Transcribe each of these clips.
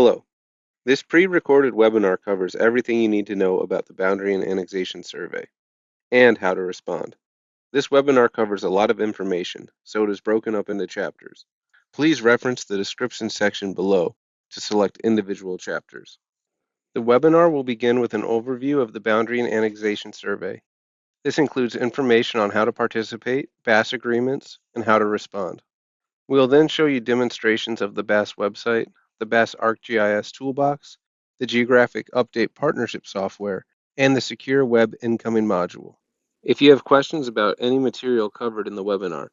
Hello. This pre-recorded webinar covers everything you need to know about the Boundary and Annexation Survey and how to respond. This webinar covers a lot of information, so it is broken up into chapters. Please reference the description section below to select individual chapters. The webinar will begin with an overview of the Boundary and Annexation Survey. This includes information on how to participate, BAS agreements, and how to respond. We'll then show you demonstrations of the BAS website, the BAS ArcGIS Toolbox, the Geographic Update Partnership Software, and the Secure Web Incoming Module. If you have questions about any material covered in the webinar,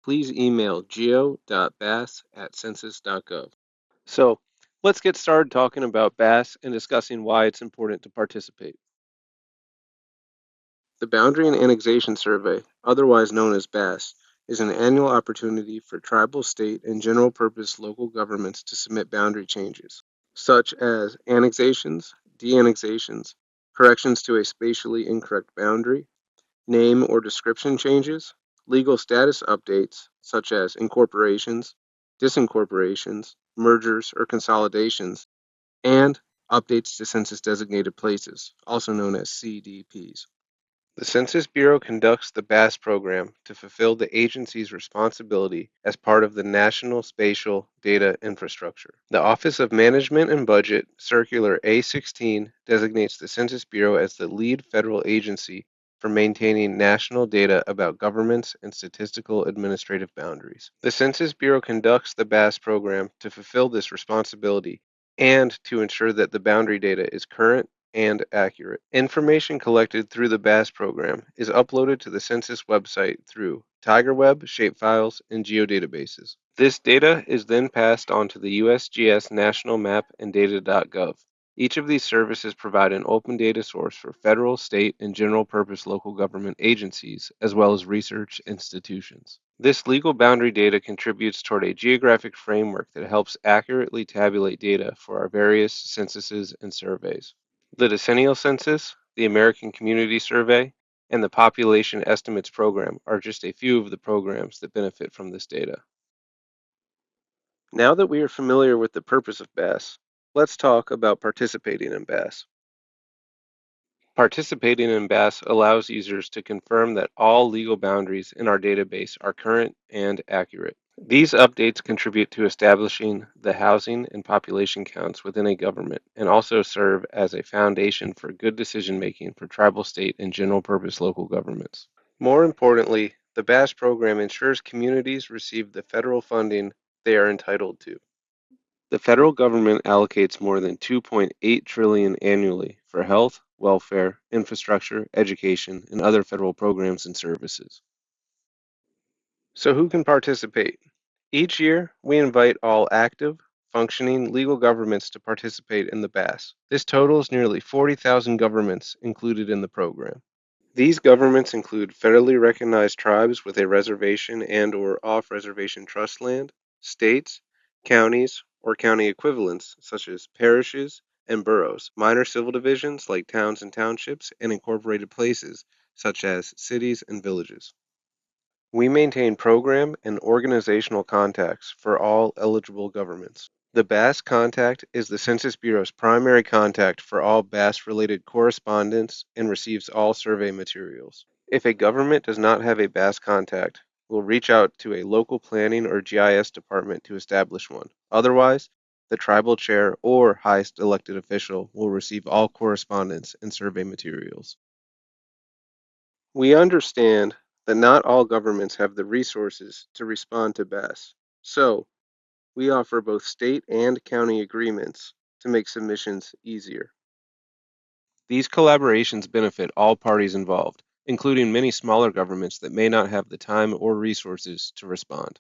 please email geo.bas@census.gov. So, let's get started talking about BAS and discussing why it's important to participate. The Boundary and Annexation Survey, otherwise known as BAS, is an annual opportunity for tribal, state, and general purpose local governments to submit boundary changes, such as annexations, de-annexations, corrections to a spatially incorrect boundary, name or description changes, legal status updates, such as incorporations, disincorporations, mergers or consolidations, and updates to census designated places, also known as CDPs. The Census Bureau conducts the BAS program to fulfill the agency's responsibility as part of the National Spatial Data Infrastructure. The Office of Management and Budget, Circular A16, designates the Census Bureau as the lead federal agency for maintaining national data about governments and statistical administrative boundaries. The Census Bureau conducts the BAS program to fulfill this responsibility and to ensure that the boundary data is current and accurate. Information collected through the BAS program is uploaded to the census website through TigerWeb, shapefiles, and geodatabases. This data is then passed on to the USGS National Map and Data.gov. Each of these services provide an open data source for federal, state, and general purpose local government agencies, as well as research institutions. This legal boundary data contributes toward a geographic framework that helps accurately tabulate data for our various censuses and surveys. The Decennial Census, the American Community Survey, and the Population Estimates Program are just a few of the programs that benefit from this data. Now that we are familiar with the purpose of BAS, let's talk about participating in BAS. Participating in BAS allows users to confirm that all legal boundaries in our database are current and accurate. These updates contribute to establishing the housing and population counts within a government and also serve as a foundation for good decision-making for tribal, state, and general purpose local governments. More importantly, the BAS program ensures communities receive the federal funding they are entitled to. The federal government allocates more than $2.8 trillion annually for health, welfare, infrastructure, education, and other federal programs and services. So who can participate? Each year, we invite all active, functioning legal governments to participate in the BAS. This totals nearly 40,000 governments included in the program. These governments include federally recognized tribes with a reservation and/or off-reservation trust land, states, counties, or county equivalents such as parishes and boroughs, minor civil divisions like towns and townships, and incorporated places such as cities and villages. We maintain program and organizational contacts for all eligible governments. The BAS contact is the Census Bureau's primary contact for all BAS-related correspondence and receives all survey materials. If a government does not have a BAS contact, we'll reach out to a local planning or GIS department to establish one. Otherwise, the tribal chair or highest elected official will receive all correspondence and survey materials. We understand that not all governments have the resources to respond to BAS, so we offer both state and county agreements to make submissions easier. These collaborations benefit all parties involved, including many smaller governments that may not have the time or resources to respond.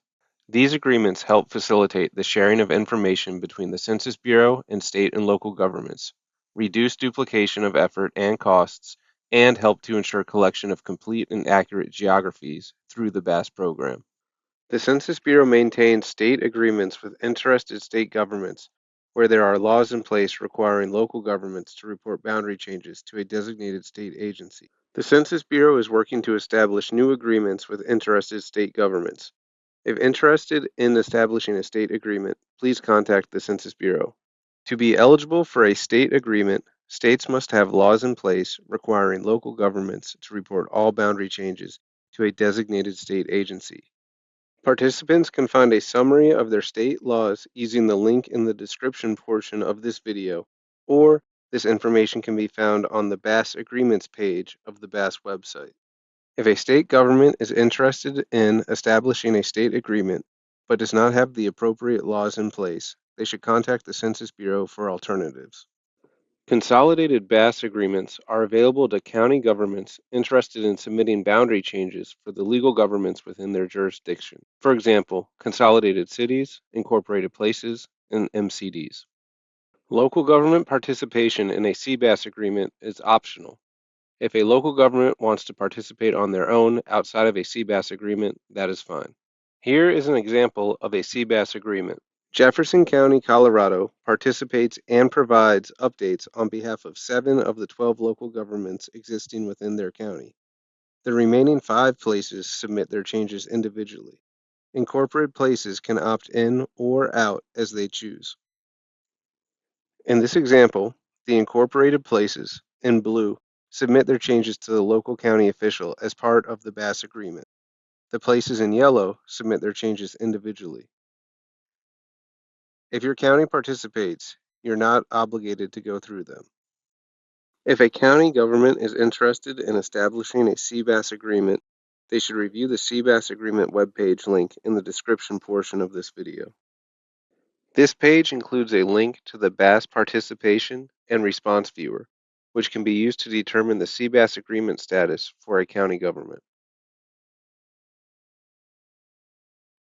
These agreements help facilitate the sharing of information between the Census Bureau and state and local governments, reduce duplication of effort and costs, and help to ensure collection of complete and accurate geographies through the BAS program. The Census Bureau maintains state agreements with interested state governments where there are laws in place requiring local governments to report boundary changes to a designated state agency. The Census Bureau is working to establish new agreements with interested state governments. If interested in establishing a state agreement, please contact the Census Bureau. To be eligible for a state agreement, states must have laws in place requiring local governments to report all boundary changes to a designated state agency. Participants can find a summary of their state laws using the link in the description portion of this video, or this information can be found on the BAS Agreements page of the BAS website. If a state government is interested in establishing a state agreement but does not have the appropriate laws in place, they should contact the Census Bureau for alternatives. Consolidated BAS agreements are available to county governments interested in submitting boundary changes for the legal governments within their jurisdiction. For example, consolidated cities, incorporated places, and MCDs. Local government participation in a CBAS agreement is optional. If a local government wants to participate on their own outside of a CBAS agreement, that is fine. Here is an example of a CBAS agreement. Jefferson County, Colorado participates and provides updates on behalf of 7 of the 12 local governments existing within their county. The remaining 5 places submit their changes individually. Incorporated places can opt in or out as they choose. In this example, the incorporated places, in blue, submit their changes to the local county official as part of the BAS agreement. The places in yellow submit their changes individually. If your county participates, you're not obligated to go through them. If a county government is interested in establishing a CBAS agreement, they should review the CBAS agreement webpage link in the description portion of this video. This page includes a link to the BAS participation and response viewer, which can be used to determine the CBAS agreement status for a county government.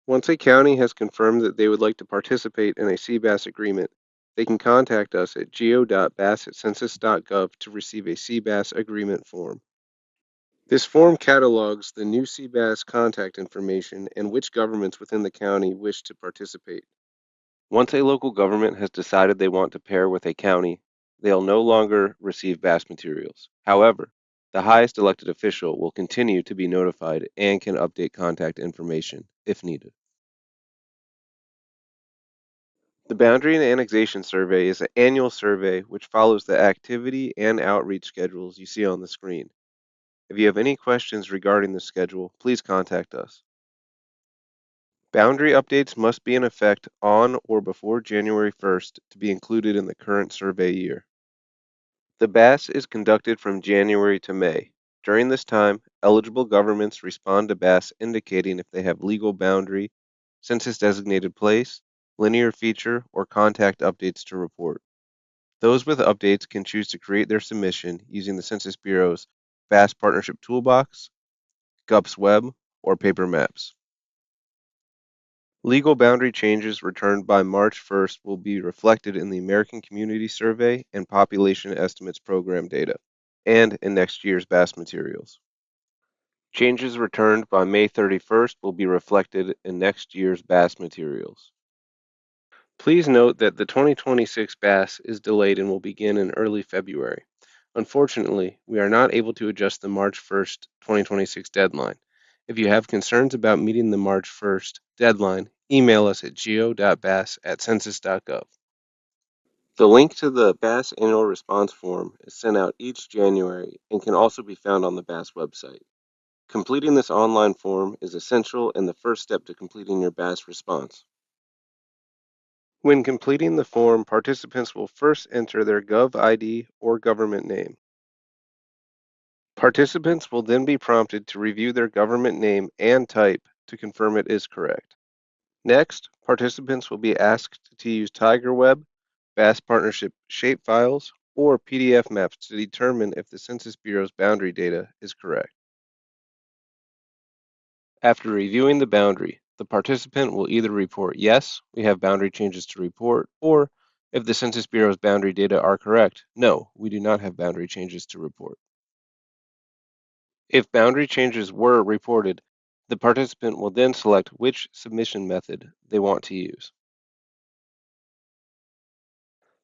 Once a county has confirmed that they would like to participate in a CBAS agreement, they can contact us at go.bas@census.gov to receive a CBAS agreement form. This form catalogs the new CBAS contact information and which governments within the county wish to participate. Once a local government has decided they want to pair with a county, they'll no longer receive BAS materials. However, the highest elected official will continue to be notified and can update contact information if needed. The Boundary and Annexation Survey is an annual survey which follows the activity and outreach schedules you see on the screen. If you have any questions regarding the schedule, please contact us. Boundary updates must be in effect on or before January 1st to be included in the current survey year. The BAS is conducted from January to May. During this time, eligible governments respond to BAS indicating if they have legal boundary, census designated place, linear feature, or contact updates to report. Those with updates can choose to create their submission using the Census Bureau's BAS Partnership Toolbox, GUPS Web, or paper maps. Legal boundary changes returned by March 1st will be reflected in the American Community Survey and Population Estimates Program data, and in next year's BAS materials. Changes returned by May 31st will be reflected in next year's BAS materials. Please note that the 2026 BAS is delayed and will begin in early February. Unfortunately, we are not able to adjust the March 1st, 2026 deadline. If you have concerns about meeting the March 1st deadline, email us at go.bas@census.gov. The link to the BAS annual response form is sent out each January and can also be found on the BAS website. Completing this online form is essential and the first step to completing your BAS response. When completing the form, participants will first enter their Gov ID or government name. Participants will then be prompted to review their government name and type to confirm it is correct. Next, participants will be asked to use TigerWeb, BAS Partnership shapefiles, or PDF maps to determine if the Census Bureau's boundary data is correct. After reviewing the boundary, the participant will either report yes, we have boundary changes to report, or if the Census Bureau's boundary data are correct, no, we do not have boundary changes to report. If boundary changes were reported, the participant will then select which submission method they want to use.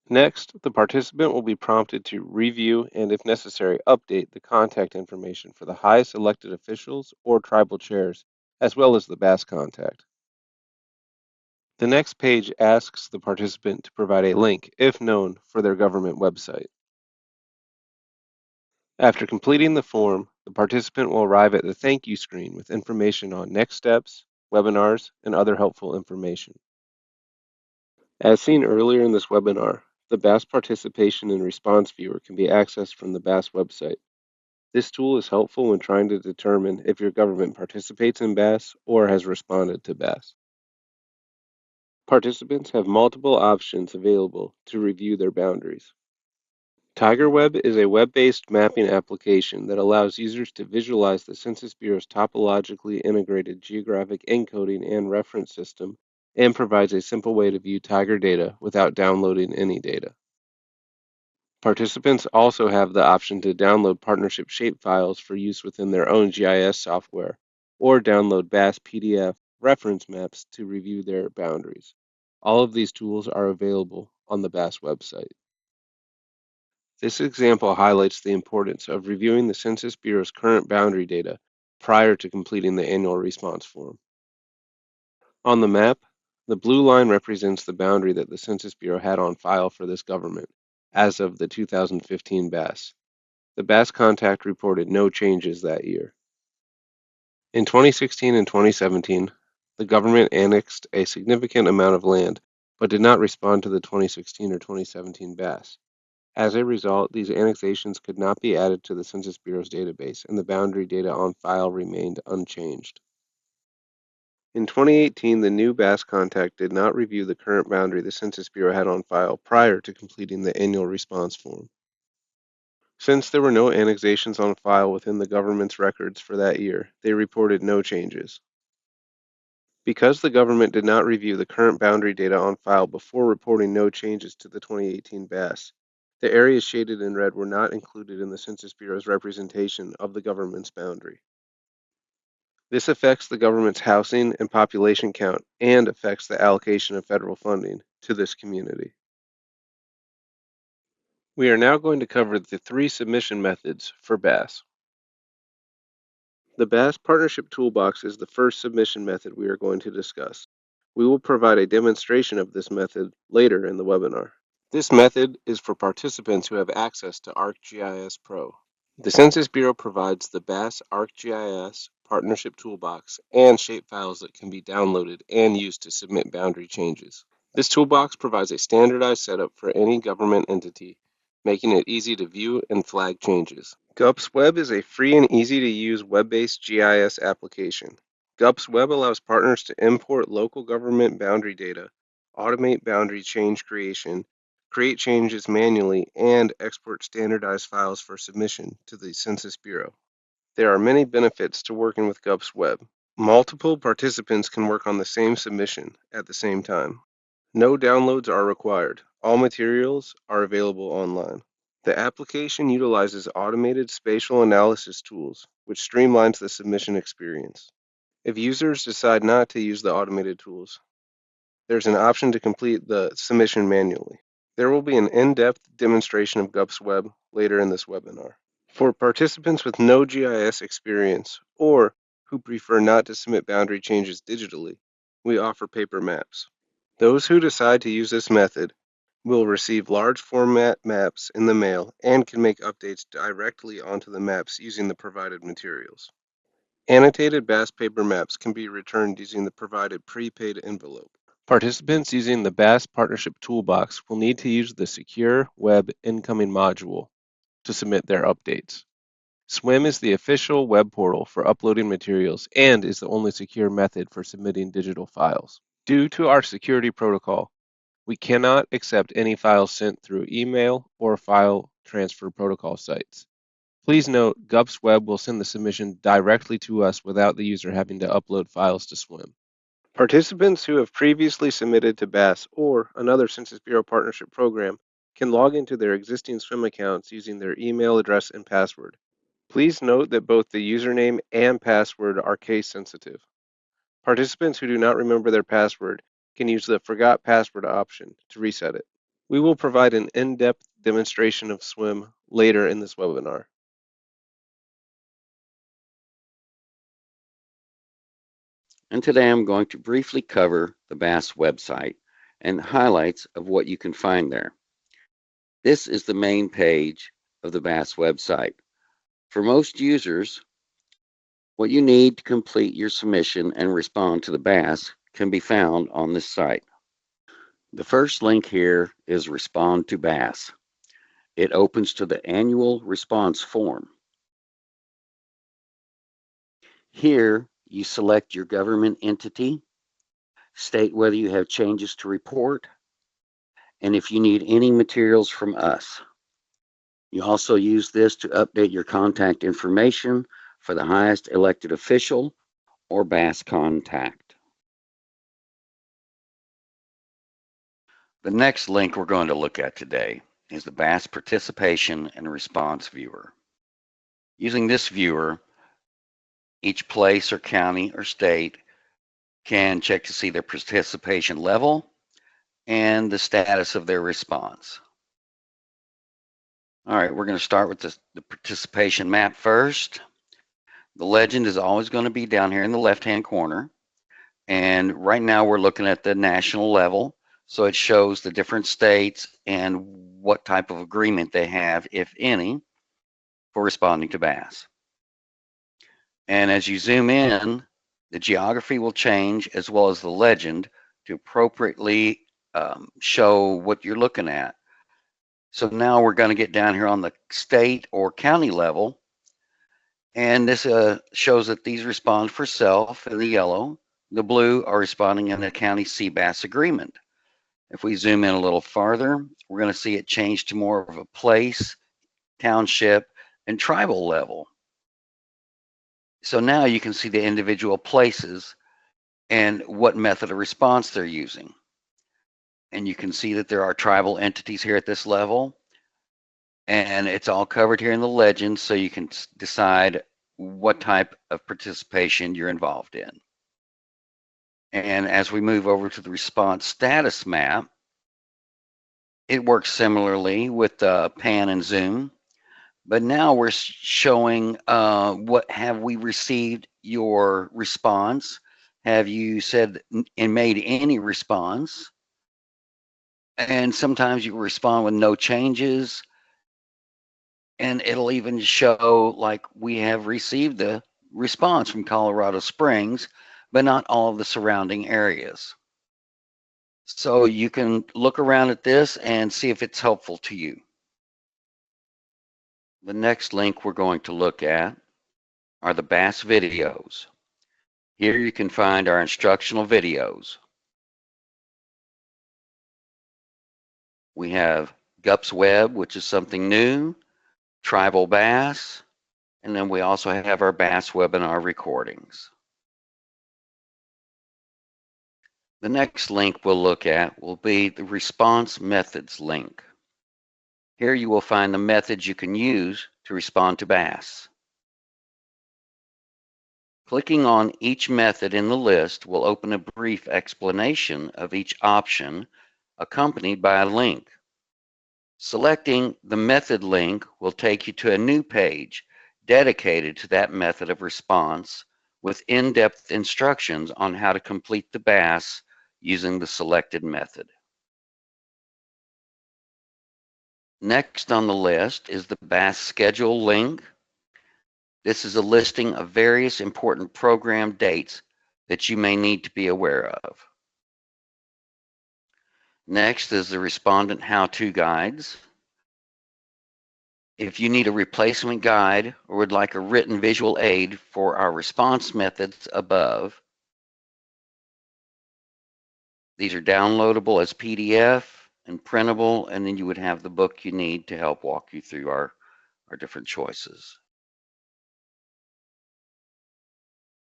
Next, the participant will be prompted to review and, if necessary, update the contact information for the highest elected officials or tribal chairs, as well as the BAS contact. The next page asks the participant to provide a link, if known, for their government website. After completing the form, the participant will arrive at the thank you screen with information on next steps, webinars, and other helpful information. As seen earlier in this webinar, the BAS Participation and Response Viewer can be accessed from the BAS website. This tool is helpful when trying to determine if your government participates in BAS or has responded to BAS. Participants have multiple options available to review their boundaries. TigerWeb is a web-based mapping application that allows users to visualize the Census Bureau's topologically integrated geographic encoding and reference system and provides a simple way to view Tiger data without downloading any data. Participants also have the option to download partnership shapefiles for use within their own GIS software or download BAS PDF reference maps to review their boundaries. All of these tools are available on the BAS website. This example highlights the importance of reviewing the Census Bureau's current boundary data prior to completing the annual response form. On the map, the blue line represents the boundary that the Census Bureau had on file for this government as of the 2015 BAS. The BAS contact reported no changes that year. In 2016 and 2017, the government annexed a significant amount of land, but did not respond to the 2016 or 2017 BAS. As a result, these annexations could not be added to the Census Bureau's database, and the boundary data on file remained unchanged. In 2018, the new BAS contact did not review the current boundary the Census Bureau had on file prior to completing the annual response form. Since there were no annexations on file within the government's records for that year, they reported no changes. Because the government did not review the current boundary data on file before reporting no changes to the 2018 BAS, the areas shaded in red were not included in the Census Bureau's representation of the government's boundary. This affects the government's housing and population count and affects the allocation of federal funding to this community. We are now going to cover the 3 submission methods for BAS. The BAS Partnership Toolbox is the first submission method we are going to discuss. We will provide a demonstration of this method later in the webinar. This method is for participants who have access to ArcGIS Pro. The Census Bureau provides the BAS ArcGIS Partnership Toolbox and shapefiles that can be downloaded and used to submit boundary changes. This toolbox provides a standardized setup for any government entity, making it easy to view and flag changes. GUPS Web is a free and easy-to-use web-based GIS application. GUPS Web allows partners to import local government boundary data, automate boundary change creation, create changes manually, and export standardized files for submission to the Census Bureau. There are many benefits to working with GUPS Web. Multiple participants can work on the same submission at the same time. No downloads are required. All materials are available online. The application utilizes automated spatial analysis tools, which streamlines the submission experience. If users decide not to use the automated tools, there's an option to complete the submission manually. There will be an in-depth demonstration of GUPS Web later in this webinar. For participants with no GIS experience or who prefer not to submit boundary changes digitally, we offer paper maps. Those who decide to use this method will receive large format maps in the mail and can make updates directly onto the maps using the provided materials. Annotated BAS paper maps can be returned using the provided prepaid envelope. Participants using the BAS Partnership Toolbox will need to use the Secure Web Incoming module to submit their updates. SWIM is the official web portal for uploading materials and is the only secure method for submitting digital files. Due to our security protocol, we cannot accept any files sent through email or file transfer protocol sites. Please note, GUPS Web will send the submission directly to us without the user having to upload files to SWIM. Participants who have previously submitted to BAS or another Census Bureau partnership program can log into their existing SWIM accounts using their email address and password. Please note that both the username and password are case sensitive. Participants who do not remember their password can use the Forgot Password option to reset it. We will provide an in-depth demonstration of SWIM later in this webinar. and today I'm going to briefly cover the BAS website and highlights of what you can find there. This is the main page of the BAS website. For most users, what you need to complete your submission and respond to the BAS can be found on this site. The first link here is Respond to BAS. It opens to the annual response form. Here, you select your government entity, state whether you have changes to report, and if you need any materials from us. You also use this to update your contact information for the highest elected official or BAS contact. The next link we're going to look at today is the BAS Participation and Response Viewer. Using this viewer, each place or county or state can check to see their participation level and the status of their response. All right, we're going to start with the participation map first. The legend is always going to be down here in the left-hand corner. And right now we're looking at the national level. So it shows the different states and what type of agreement they have, if any, for responding to BAS. And as you zoom in, the geography will change as well as the legend to appropriately show what you're looking at. So now we're going to get down here on the state or county level. And this shows that these respond for self in the yellow. The blue are responding in the county CBAS agreement. If we zoom in a little farther, we're going to see it change to more of a place, township, and tribal level. So now you can see the individual places and what method of response they're using. And you can see that there are tribal entities here at this level. And it's all covered here in the legend, so you can decide what type of participation you're involved in. And as we move over to the response status map, it works similarly with pan and zoom, but now we're showing what have we received your response. Have you said and made any response? And sometimes you respond with no changes, and it'll even show like we have received the response from Colorado Springs, but not all of the surrounding areas. So you can look around at this and see if it's helpful to you. The next link we're going to look at are the BAS videos. Here you can find our instructional videos. We have GUPS Web, which is something new, Tribal BAS, and then we also have our BAS webinar recordings. The next link we'll look at will be the response methods link. Here you will find the methods you can use to respond to BAS. Clicking on each method in the list will open a brief explanation of each option accompanied by a link. Selecting the method link will take you to a new page dedicated to that method of response with in-depth instructions on how to complete the BAS using the selected method. Next on the list is the BAS schedule link. This is a listing of various important program dates that you may need to be aware of. Next is the respondent how-to guides. If you need a replacement guide or would like a written visual aid for our response methods above, these are downloadable as PDF and printable, and then you would have the book you need to help walk you through our different choices.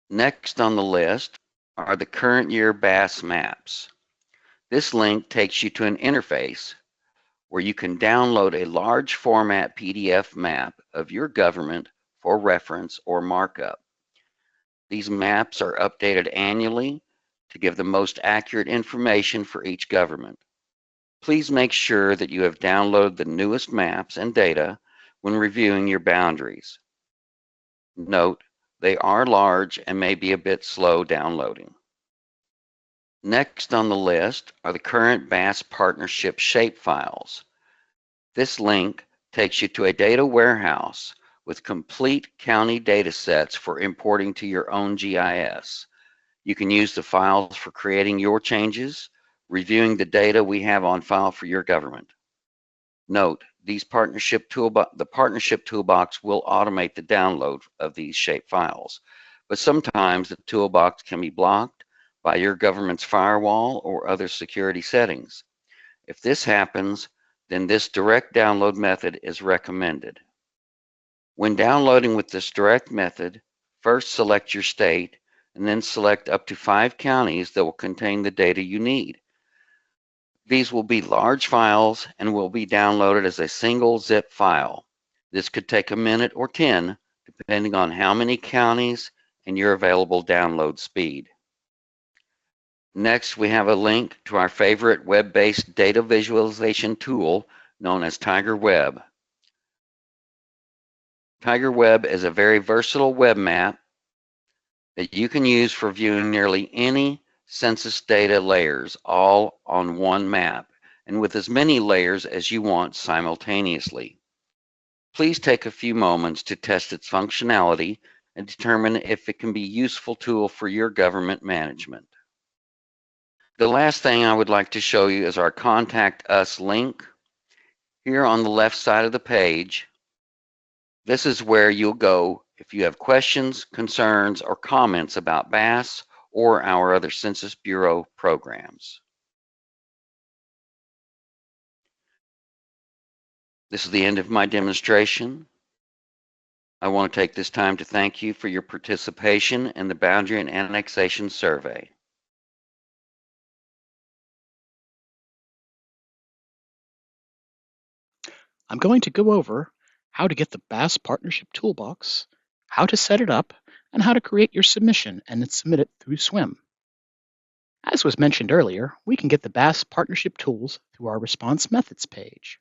Next on the list are the current year BAS maps. This link takes you to an interface where you can download a large format PDF map of your government for reference or markup. These maps are updated annually to give the most accurate information for each government. Please make sure that you have downloaded the newest maps and data when reviewing your boundaries. Note, They are large and may be a bit slow downloading. Next on the list are the current BAS Partnership shapefiles. This link takes you to a data warehouse with complete county data sets for importing to your own GIS. You can use the files for creating your changes, reviewing the data we have on file for your government. Note, the Partnership Toolbox will automate the download of these shape files, but sometimes the toolbox can be blocked by your government's firewall or other security settings. If this happens, then this direct download method is recommended. When downloading with this direct method, first select your state and then select up to 5 counties that will contain the data you need. These will be large files and will be downloaded as a single zip file. This could take a minute or 10, depending on how many counties and your available download speed. Next, we have a link to our favorite web-based data visualization tool known as TigerWeb. TigerWeb is a very versatile web map that you can use for viewing nearly any census data layers all on one map and with as many layers as you want simultaneously. Please take a few moments to test its functionality and determine if it can be a useful tool for your government management. The last thing I would like to show you is our Contact Us link. Here on the left side of the page, this is where you'll go if you have questions, concerns, or comments about BAS or our other Census Bureau programs. This is the end of my demonstration. I want to take this time to thank you for your participation in the Boundary and Annexation Survey. I'm going to go over how to get the BAS Partnership Toolbox, how to set it up, and how to create your submission and then submit it through SWIM. As was mentioned earlier, we can get the BAS Partnership Tools through our Response Methods page.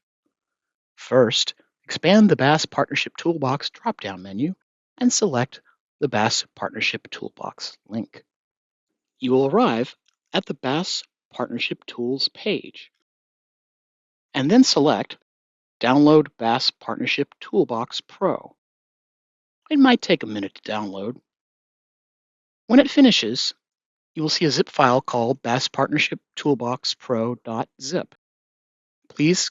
First, expand the BAS Partnership Toolbox drop-down menu and select the BAS Partnership Toolbox link. You will arrive at the BAS Partnership Tools page, and then select Download BAS Partnership Toolbox Pro. It might take a minute to download. When it finishes, you will see a zip file called BAS Partnership Toolbox Pro.zip. Please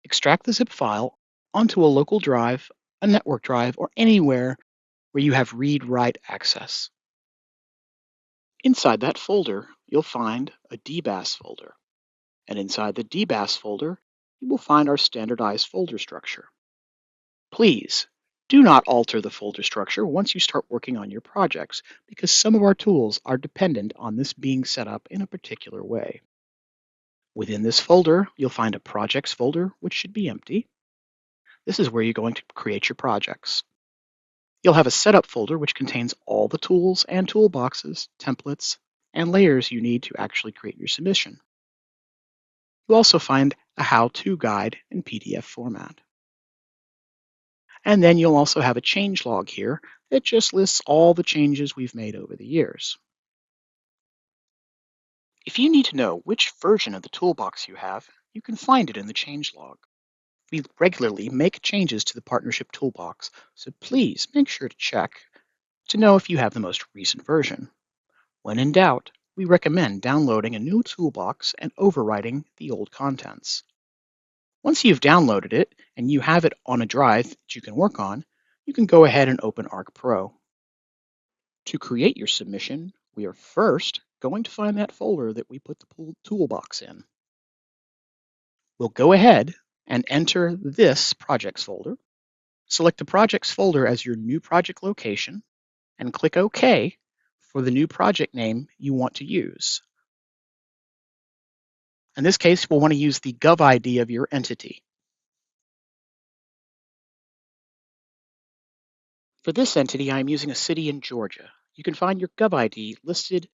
extract the zip file onto a local drive, a network drive, or anywhere where you have read-write access. Inside that folder, you'll find a DBAS folder. And inside the DBAS folder, you will find our standardized folder structure. Please do not alter the folder structure once you start working on your projects, because some of our tools are dependent on this being set up in a particular way. Within this folder, you'll find a projects folder, which should be empty. This is where you're going to create your projects. You'll have a setup folder, which contains all the tools and toolboxes, templates, and layers you need to actually create your submission. You'll also find a how-to guide in PDF format. And then you'll also have a change log here that just lists all the changes we've made over the years. If you need to know which version of the toolbox you have, you can find it in the change log. We regularly make changes to the Partnership Toolbox, so please make sure to check to know if you have the most recent version. When in doubt, we recommend downloading a new toolbox and overwriting the old contents. Once you've downloaded it and you have it on a drive that you can work on, you can go ahead and open ArcGIS Pro. To create your submission, we are first going to find that folder that we put the toolbox in. We'll go ahead and enter this projects folder. Select the projects folder as your new project location and click OK for the new project name you want to use. In this case, we'll want to use the GovID of your entity. For this entity, I'm using a city in Georgia. You can find your GovID listed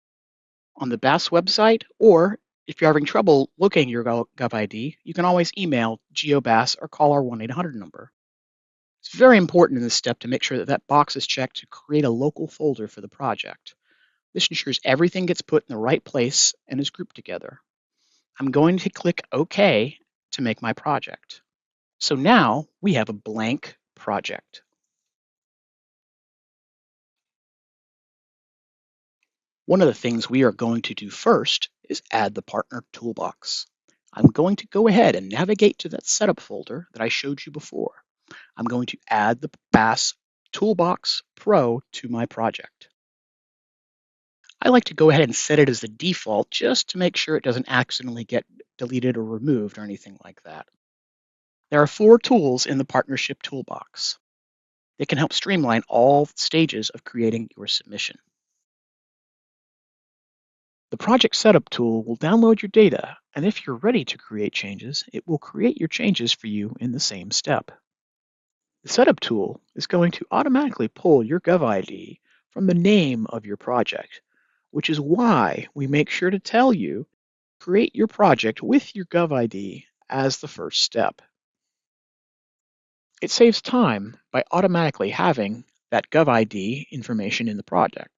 on the BAS website, or if you're having trouble locating your GovID, you can always email GeoBAS or call our 1-800 number. It's very important in this step to make sure that that box is checked to create a local folder for the project. This ensures everything gets put in the right place and is grouped together. I'm going to click OK to make my project. So now we have a blank project. One of the things we are going to do first is add the partner toolbox. I'm going to go ahead and navigate to that setup folder that I showed you before. I'm going to add the BAS Toolbox Pro to my project. I like to go ahead and set it as the default just to make sure it doesn't accidentally get deleted or removed or anything like that. There are 4 tools in the Partnership Toolbox. They can help streamline all stages of creating your submission. The Project Setup tool will download your data, and if you're ready to create changes, it will create your changes for you in the same step. The Setup tool is going to automatically pull your GovID from the name of your project, which is why we make sure to tell you create your project with your GovID as the first step. It saves time by automatically having that GovID information in the project.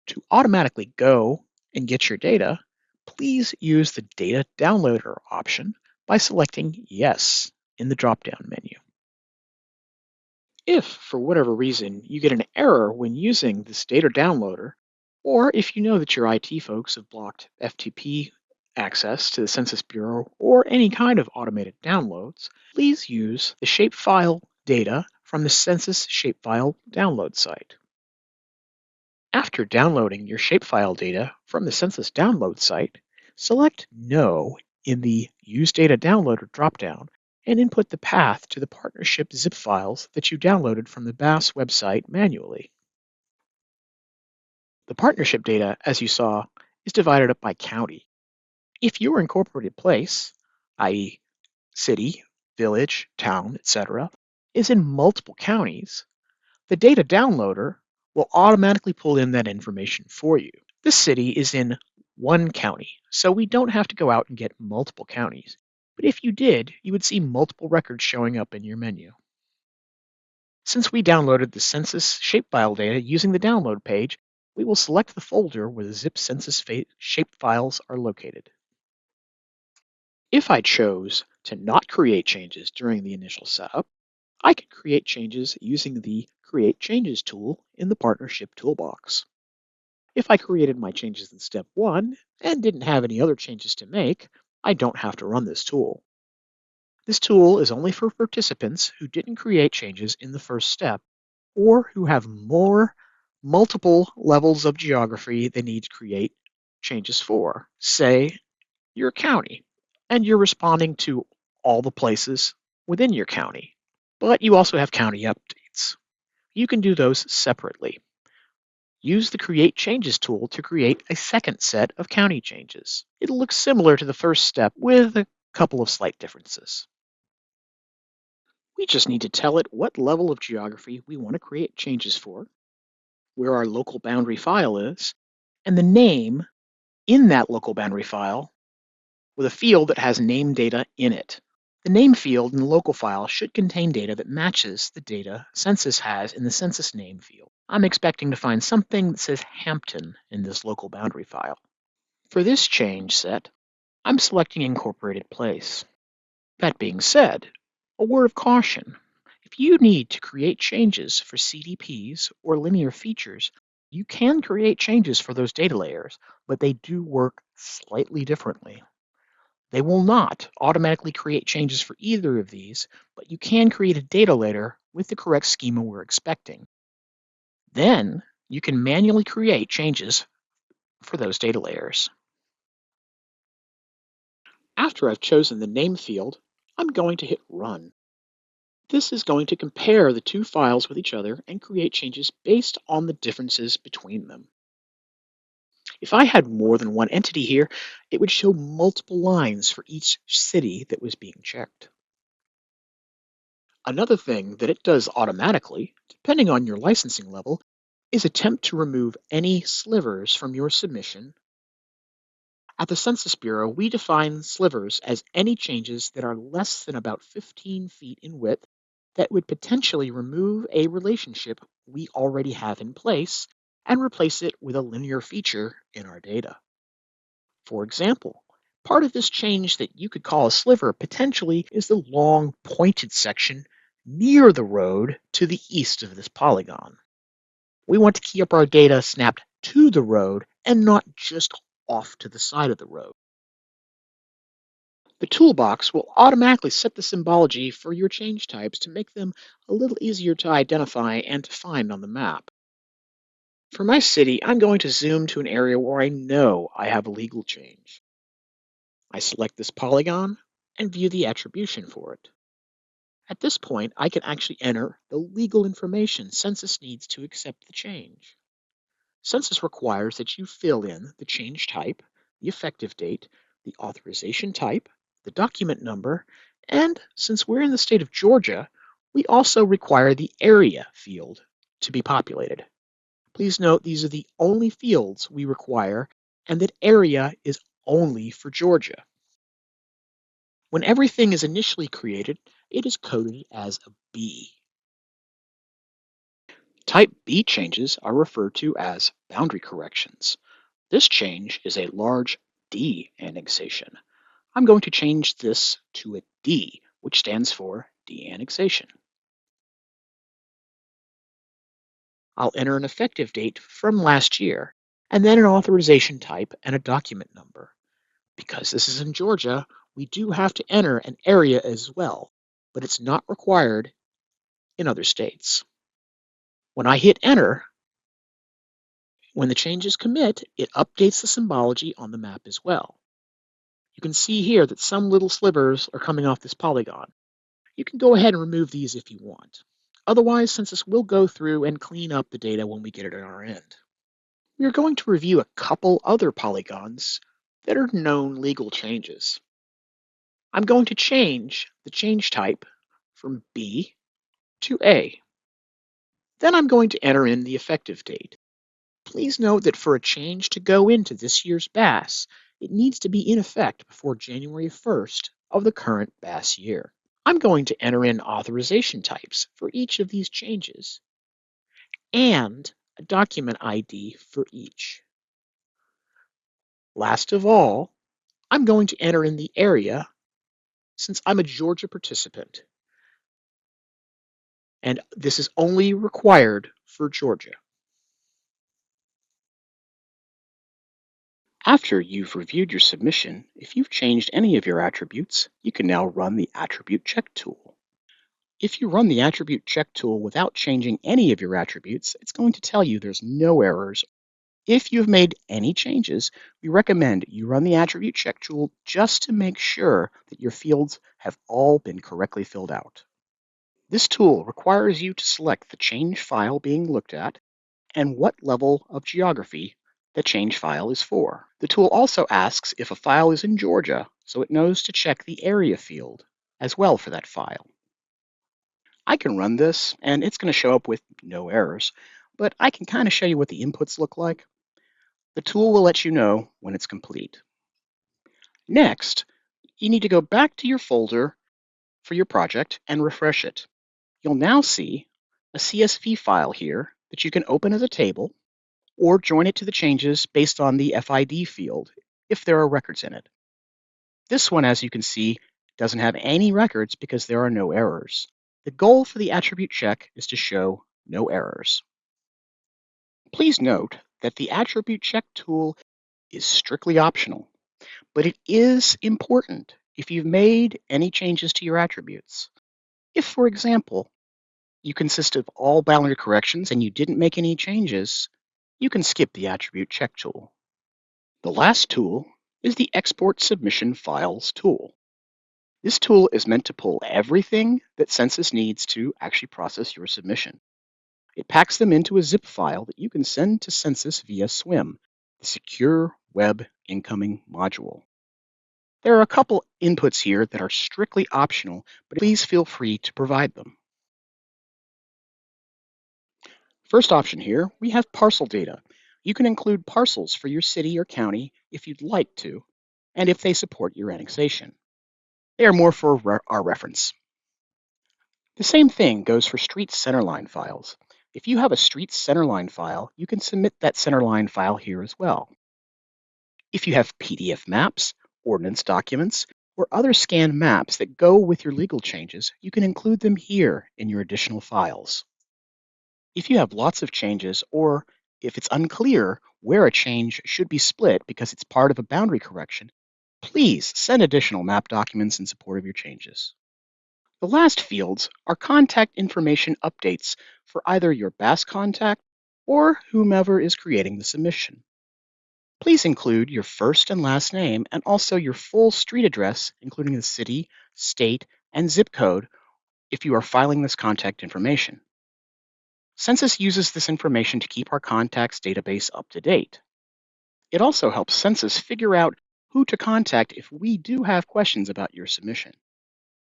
To automatically go and get your data, please use the Data Downloader option by selecting Yes in the drop-down menu. If, for whatever reason, you get an error when using this data downloader, or if you know that your IT folks have blocked FTP access to the Census Bureau or any kind of automated downloads, please use the shapefile data from the Census Shapefile download site. After downloading your shapefile data from the Census download site, select No in the Use Data Downloader dropdown and input the path to the partnership zip files that you downloaded from the BAS website manually. The partnership data, as you saw, is divided up by county. If your incorporated place, i.e. city, village, town, etc., is in multiple counties, the data downloader will automatically pull in that information for you. This city is in one county, so we don't have to go out and get multiple counties. But if you did, you would see multiple records showing up in your menu. Since we downloaded the census shapefile data using the download page, we will select the folder where the zip census shapefiles are located. If I chose to not create changes during the initial setup, I can create changes using the Create Changes tool in the Partnership Toolbox. If I created my changes in step 1 and didn't have any other changes to make, I don't have to run this tool. This tool is only for participants who didn't create changes in the first step or who have multiple levels of geography they need to create changes for. Say you're a county and you're responding to all the places within your county, but you also have county updates. You can do those separately. Use the Create Changes tool to create a second set of county changes. It'll look similar to the first step with a couple of slight differences. We just need to tell it what level of geography we want to create changes for, where our local boundary file is, and the name in that local boundary file with a field that has name data in it. The name field in the local file should contain data that matches the data Census has in the census name field. I'm expecting to find something that says Hampton in this local boundary file. For this change set, I'm selecting Incorporated Place. That being said, a word of caution. If you need to create changes for CDPs or linear features, you can create changes for those data layers, but they do work slightly differently. They will not automatically create changes for either of these, but you can create a data layer with the correct schema we're expecting. Then you can manually create changes for those data layers. After I've chosen the name field, I'm going to hit Run. This is going to compare the two files with each other and create changes based on the differences between them. If I had more than one entity here, it would show multiple lines for each city that was being checked. Another thing that it does automatically, depending on your licensing level, is attempt to remove any slivers from your submission. At the Census Bureau, we define slivers as any changes that are less than about 15 feet in width that would potentially remove a relationship we already have in place and replace it with a linear feature in our data. For example, part of this change that you could call a sliver potentially is the long pointed section near the road to the east of this polygon. We want to keep our data snapped to the road and not just off to the side of the road. The toolbox will automatically set the symbology for your change types to make them a little easier to identify and to find on the map. For my city, I'm going to zoom to an area where I know I have a legal change. I select this polygon and view the attribution for it. At this point, I can actually enter the legal information Census needs to accept the change. Census requires that you fill in the change type, the effective date, the authorization type, the document number, and since we're in the state of Georgia, we also require the area field to be populated. Please note these are the only fields we require and that area is only for Georgia. When everything is initially created, it is coded as a B. Type B changes are referred to as boundary corrections. This change is a large D annexation. I'm going to change this to a D, which stands for de-annexation. I'll enter an effective date from last year, and then an authorization type and a document number. Because this is in Georgia, we do have to enter an area as well, but it's not required in other states. When I hit enter, when the changes commit, it updates the symbology on the map as well. You can see here that some little slivers are coming off this polygon. You can go ahead and remove these if you want. Otherwise, Census will go through and clean up the data when we get it on our end. We are going to review a couple other polygons that are known legal changes. I'm going to change the change type from B to A. Then I'm going to enter in the effective date. Please note that for a change to go into this year's BAS, it needs to be in effect before January 1st of the current BAS year. I'm going to enter in authorization types for each of these changes and a document ID for each. Last of all, I'm going to enter in the area since I'm a Georgia participant. And this is only required for Georgia. After you've reviewed your submission, if you've changed any of your attributes, you can now run the Attribute Check tool. If you run the Attribute Check tool without changing any of your attributes, it's going to tell you there's no errors. If you've made any changes, we recommend you run the Attribute Check tool just to make sure that your fields have all been correctly filled out. This tool requires you to select the change file being looked at and what level of geography the change file is for. The tool also asks if a file is in Georgia, so it knows to check the area field as well for that file. I can run this, and it's going to show up with no errors, but I can kind of show you what the inputs look like. The tool will let you know when it's complete. Next, you need to go back to your folder for your project and refresh it. You'll now see a CSV file here that you can open as a table or join it to the changes based on the FID field if there are records in it. This one, as you can see, doesn't have any records because there are no errors. The goal for the attribute check is to show no errors. Please note that the attribute check tool is strictly optional, but it is important if you've made any changes to your attributes. If, for example, you consist of all boundary corrections and you didn't make any changes, you can skip the attribute check tool. The last tool is the Export Submission Files tool. This tool is meant to pull everything that Census needs to actually process your submission. It packs them into a zip file that you can send to Census via SWIM, the Secure Web Incoming Module. There are a couple inputs here that are strictly optional, but please feel free to provide them. First option here, we have parcel data. You can include parcels for your city or county if you'd like to, and if they support your annexation. They are more for our reference. The same thing goes for street centerline files. If you have a street centerline file, you can submit that centerline file here as well. If you have PDF maps, ordnance documents, or other scanned maps that go with your legal changes, you can include them here in your additional files. If you have lots of changes, or if it's unclear where a change should be split because it's part of a boundary correction, please send additional map documents in support of your changes. The last fields are contact information updates for either your BAS contact or whomever is creating the submission. Please include your first and last name and also your full street address, including the city, state, and zip code if you are filing this contact information. Census uses this information to keep our contacts database up to date. It also helps Census figure out who to contact if we do have questions about your submission.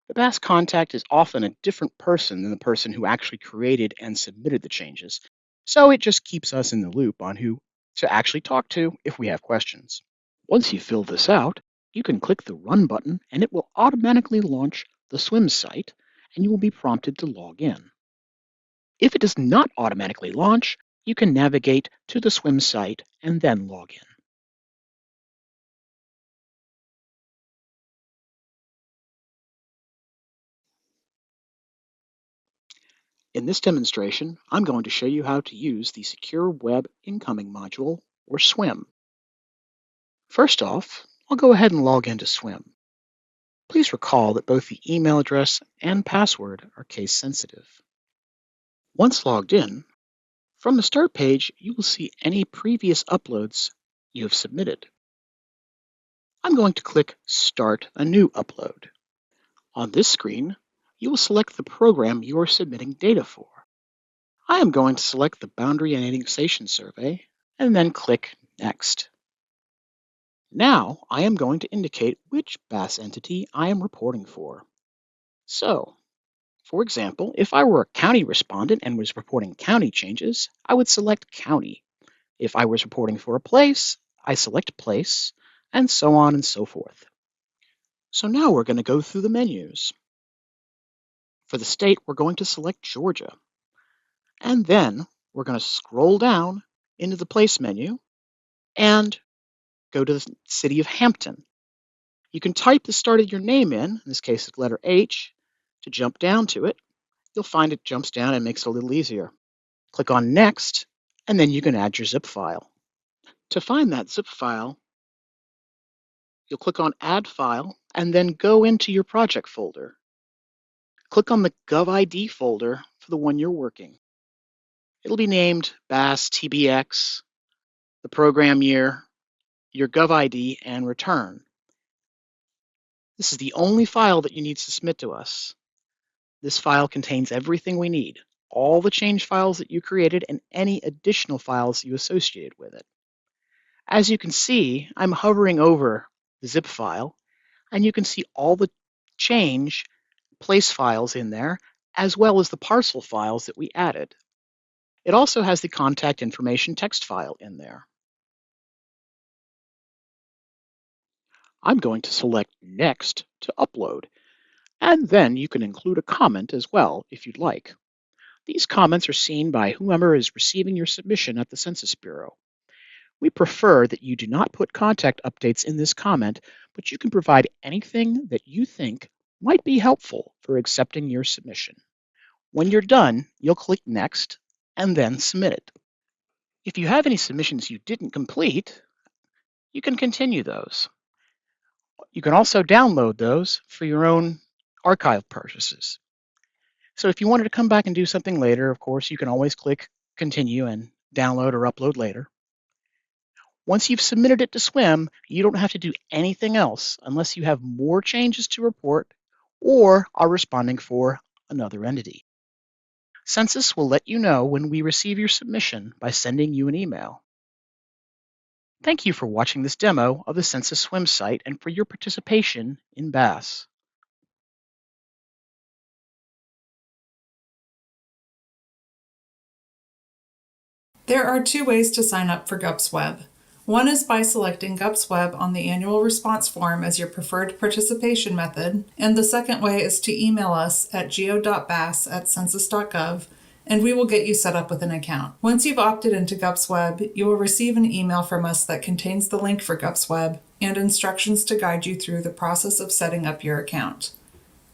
The BAS contact is often a different person than the person who actually created and submitted the changes, so it just keeps us in the loop on who to actually talk to if we have questions. Once you fill this out, you can click the Run button and it will automatically launch the SWIM site and you will be prompted to log in. If it does not automatically launch, you can navigate to the SWIM site and then log in. In this demonstration, I'm going to show you how to use the Secure Web Incoming module, or SWIM. First off, I'll go ahead and log into SWIM. Please recall that both the email address and password are case sensitive. Once logged in, from the Start page, you will see any previous uploads you have submitted. I'm going to click Start a New Upload. On this screen, you will select the program you are submitting data for. I am going to select the Boundary and Annexation Survey and then click Next. Now I am going to indicate which BAS entity I am reporting for. So, for example, if I were a county respondent and was reporting county changes, I would select County. If I was reporting for a place, I select Place, and so on and so forth. So now we're going to go through the menus. For the state, we're going to select Georgia. And then we're going to scroll down into the Place menu and go to the city of Hampton. You can type the start of your name in this case, the letter H, to jump down to it. You'll find it jumps down and makes it a little easier. Click on Next, and then you can add your zip file. To find that zip file, you'll click on Add File, and then go into your project folder. Click on the GovID folder for the one you're working. It'll be named BAS TBX, the program year, your GovID, and return. This is the only file that you need to submit to us. This file contains everything we need, all the change files that you created and any additional files you associated with it. As you can see, I'm hovering over the zip file, and you can see all the change place files in there, as well as the parcel files that we added. It also has the contact information text file in there. I'm going to select Next to upload, and then you can include a comment as well if you'd like. These comments are seen by whomever is receiving your submission at the Census Bureau. We prefer that you do not put contact updates in this comment, but you can provide anything that you think might be helpful for accepting your submission. When you're done, you'll click Next and then submit it. If you have any submissions you didn't complete, you can continue those. You can also download those for your own archive purposes. So if you wanted to come back and do something later, of course, you can always click Continue and download or upload later. Once you've submitted it to SWIM, you don't have to do anything else unless you have more changes to report or are responding for another entity. Census will let you know when we receive your submission by sending you an email. Thank you for watching this demo of the Census SWIM site and for your participation in BAS. There are two ways to sign up for GUPS Web. One is by selecting GUPS Web on the annual response form as your preferred participation method, and the second way is to email us at geo.bas@census.gov, and we will get you set up with an account. Once you've opted into GUPS Web, you will receive an email from us that contains the link for GUPS Web and instructions to guide you through the process of setting up your account.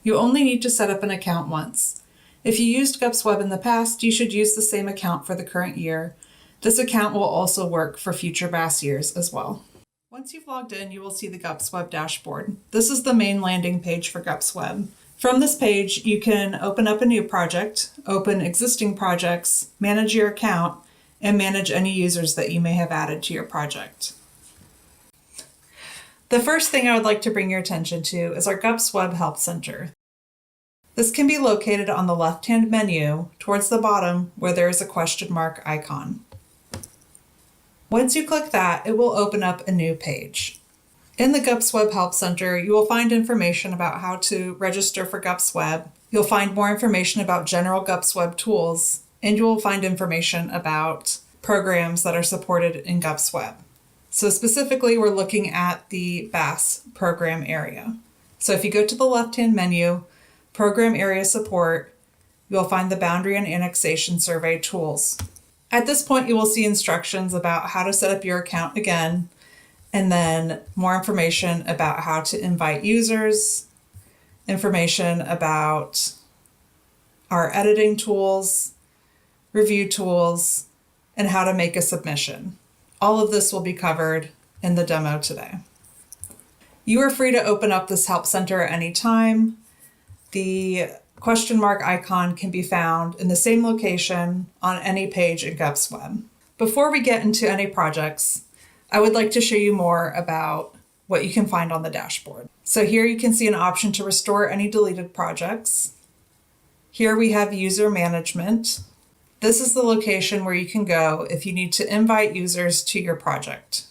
You only need to set up an account once. If you used GUPS Web in the past, you should use the same account for the current year. This account will also work for future BAS years as well. Once you've logged in, you will see the GUPS Web dashboard. This is the main landing page for GUPS Web. From this page, you can open up a new project, open existing projects, manage your account, and manage any users that you may have added to your project. The first thing I would like to bring your attention to is our GUPS Web Help Center. This can be located on the left-hand menu towards the bottom where there is a question mark icon. Once you click that, it will open up a new page. In the GUPS Web Help Center, you will find information about how to register for GUPS Web. You'll find more information about general GUPS Web tools, and you will find information about programs that are supported in GUPS Web. So specifically, we're looking at the BAS program area. So if you go to the left-hand menu, Program Area Support, you'll find the Boundary and Annexation Survey tools. At this point, you will see instructions about how to set up your account again, and then more information about how to invite users, information about our editing tools, review tools, and how to make a submission. All of this will be covered in the demo today. You are free to open up this help center at any time. The question mark icon can be found in the same location on any page in GUPS Web. Before we get into any projects, I would like to show you more about what you can find on the dashboard. So here you can see an option to restore any deleted projects. Here we have user management. This is the location where you can go if you need to invite users to your project.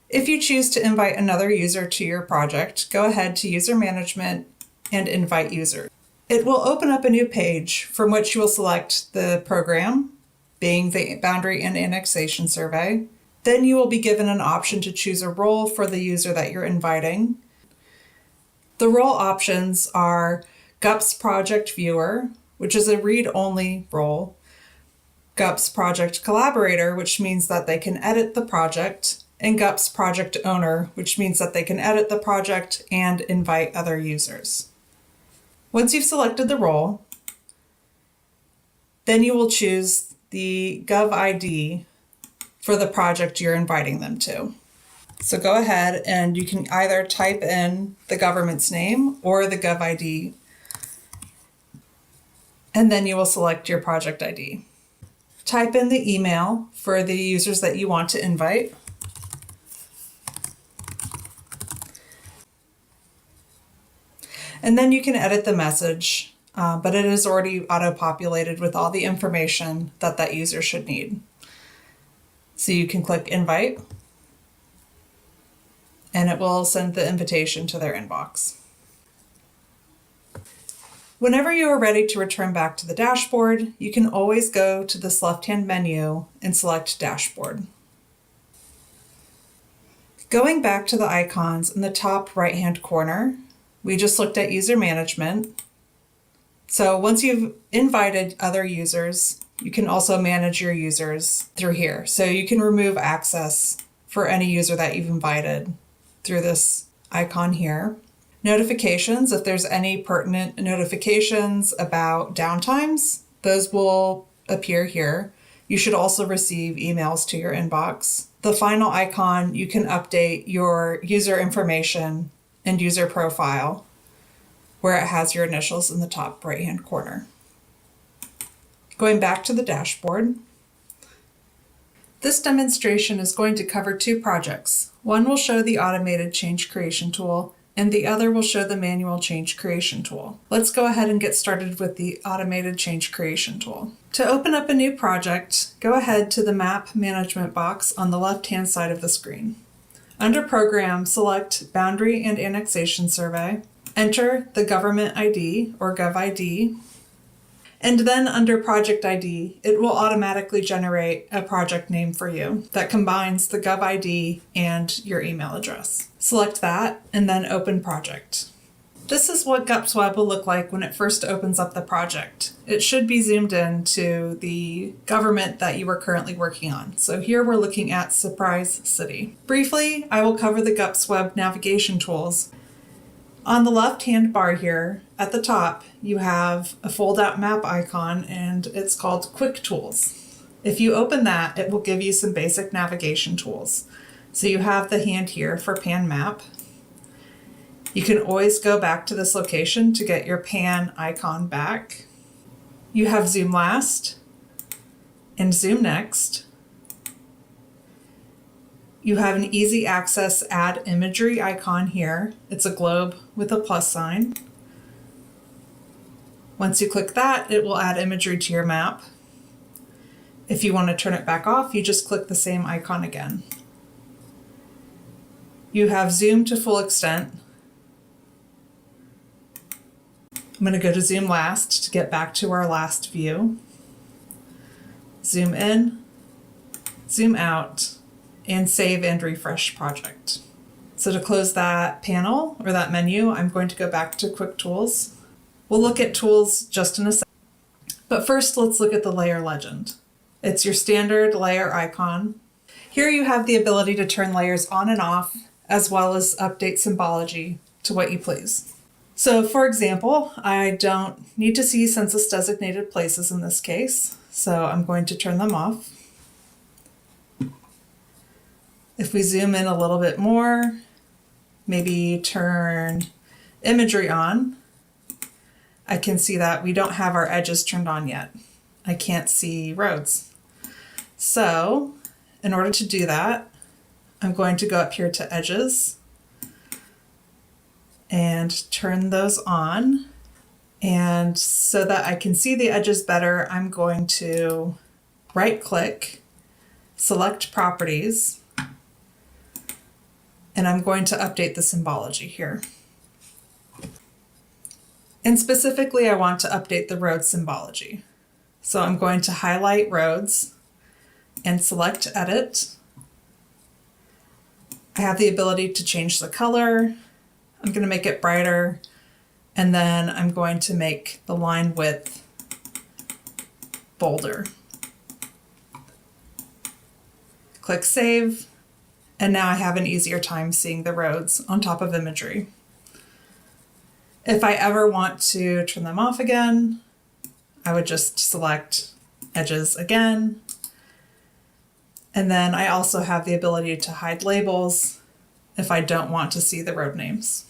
If you choose to invite another user to your project, go ahead to User Management and Invite User. It will open up a new page from which you will select the program, being the Boundary and Annexation Survey. Then you will be given an option to choose a role for the user that you're inviting. The role options are GUPS Project Viewer, which is a read-only role, GUPS Project Collaborator, which means that they can edit the project, and GUPS Project Owner, which means that they can edit the project and invite other users. Once you've selected the role, then you will choose the Gov ID for the project you're inviting them to. So go ahead and you can either type in the government's name or the Gov ID, and then you will select your project ID. Type in the email for the users that you want to invite. And then you can edit the message, but it is already auto-populated with all the information that that user should need. So you can click Invite, and it will send the invitation to their inbox. Whenever you are ready to return back to the dashboard, you can always go to this left-hand menu and select Dashboard. Going back to the icons in the top right-hand corner, we just looked at user management. So once you've invited other users, you can also manage your users through here. So you can remove access for any user that you've invited through this icon here. Notifications, if there's any pertinent notifications about downtimes, those will appear here. You should also receive emails to your inbox. The final icon, you can update your user information and user profile, where it has your initials in the top right-hand corner. Going back to the dashboard, this demonstration is going to cover two projects. One will show the automated change creation tool, and the other will show the manual change creation tool. Let's go ahead and get started with the automated change creation tool. To open up a new project, go ahead to the Map Management box on the left-hand side of the screen. Under Program, select Boundary and Annexation Survey, enter the Government ID or Gov ID, And then under Project ID, it will automatically generate a project name for you that combines the Gov ID and your email address. Select that and then Open Project. This is what GUPS Web will look like when it first opens up the project. It should be zoomed in to the government that you are currently working on. So here we're looking at Surprise City. Briefly, I will cover the GUPS Web navigation tools. On the left-hand bar here, at the top, you have a fold-out map icon and it's called Quick Tools. If you open that, it will give you some basic navigation tools. So you have the hand here for Pan Map. You can always go back to this location to get your pan icon back. You have Zoom Last and Zoom Next. You have an easy access add imagery icon here. It's a globe with a plus sign. Once you click that, it will add imagery to your map. If you want to turn it back off, you just click the same icon again. You have Zoom to full extent. I'm going to go to Zoom Last to get back to our last view. Zoom in, zoom out, and save and refresh project. So to close that panel or that menu, I'm going to go back to Quick Tools. We'll look at tools just in a second. But first, let's look at the layer legend. It's your standard layer icon. Here you have the ability to turn layers on and off, as well as update symbology to what you please. So for example, I don't need to see census designated places in this case, so I'm going to turn them off. If we zoom in a little bit more, maybe turn imagery on, I can see that we don't have our edges turned on yet. I can't see roads. So in order to do that, I'm going to go up here to Edges and turn those on. And so that I can see the edges better, I'm going to right click, select Properties, and I'm going to update the symbology here. And specifically, I want to update the road symbology. So I'm going to highlight roads and select Edit. I have the ability to change the color. I'm going to make it brighter, and then I'm going to make the line width bolder. Click Save, and now I have an easier time seeing the roads on top of imagery. If I ever want to turn them off again, I would just select Edges again. And then I also have the ability to hide labels if I don't want to see the road names.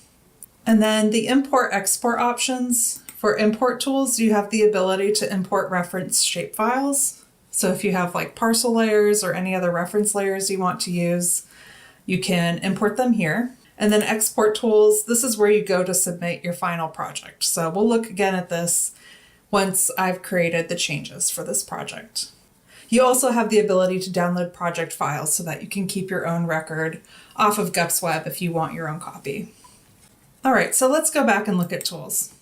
And then the import-export options. For import tools, you have the ability to import reference shapefiles. So if you have like parcel layers or any other reference layers you want to use, you can import them here. And then export tools, this is where you go to submit your final project. So we'll look again at this once I've created the changes for this project. You also have the ability to download project files so that you can keep your own record off of GUPS Web if you want your own copy. All right, so let's go back and look at tools.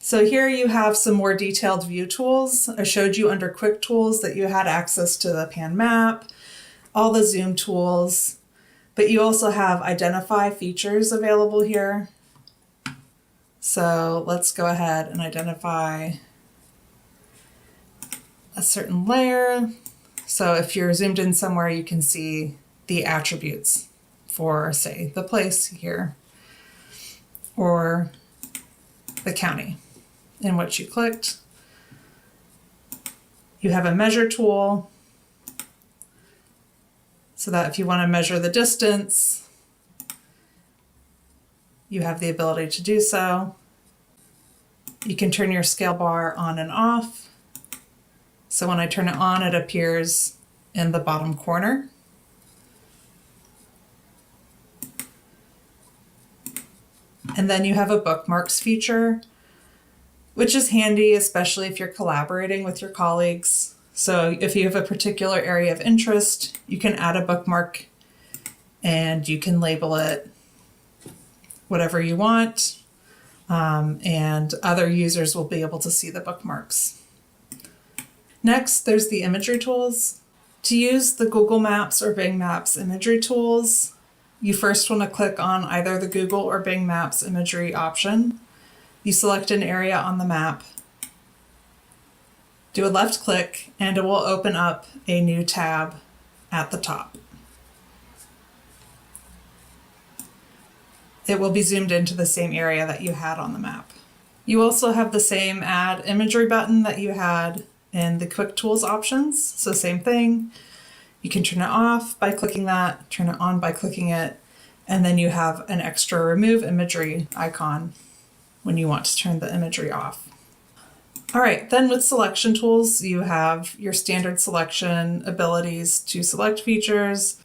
So here you have some more detailed view tools. I showed you under Quick Tools that you had access to the Pan Map, all the zoom tools, but you also have identify features available here. So let's go ahead and identify a certain layer. So if you're zoomed in somewhere, you can see the attributes for, say, the place here or the county in which you clicked. You have a measure tool so that if you want to measure the distance, you have the ability to do so. You can turn your scale bar on and off. So when I turn it on, it appears in the bottom corner. And then you have a bookmarks feature, which is handy, especially if you're collaborating with your colleagues. So if you have a particular area of interest, you can add a bookmark and you can label it whatever you want. and other users will be able to see the bookmarks. Next, there's the imagery tools. To use the Google Maps or Bing Maps imagery tools, you first want to click on either the Google or Bing Maps imagery option. You select an area on the map, do a left click, and it will open up a new tab at the top. It will be zoomed into the same area that you had on the map. You also have the same Add Imagery button that you had in the Quick Tools options. So same thing. You can turn it off by clicking that, turn it on by clicking it, and then you have an extra Remove Imagery icon when you want to turn the imagery off. All right, then with selection tools, you have your standard selection abilities to select features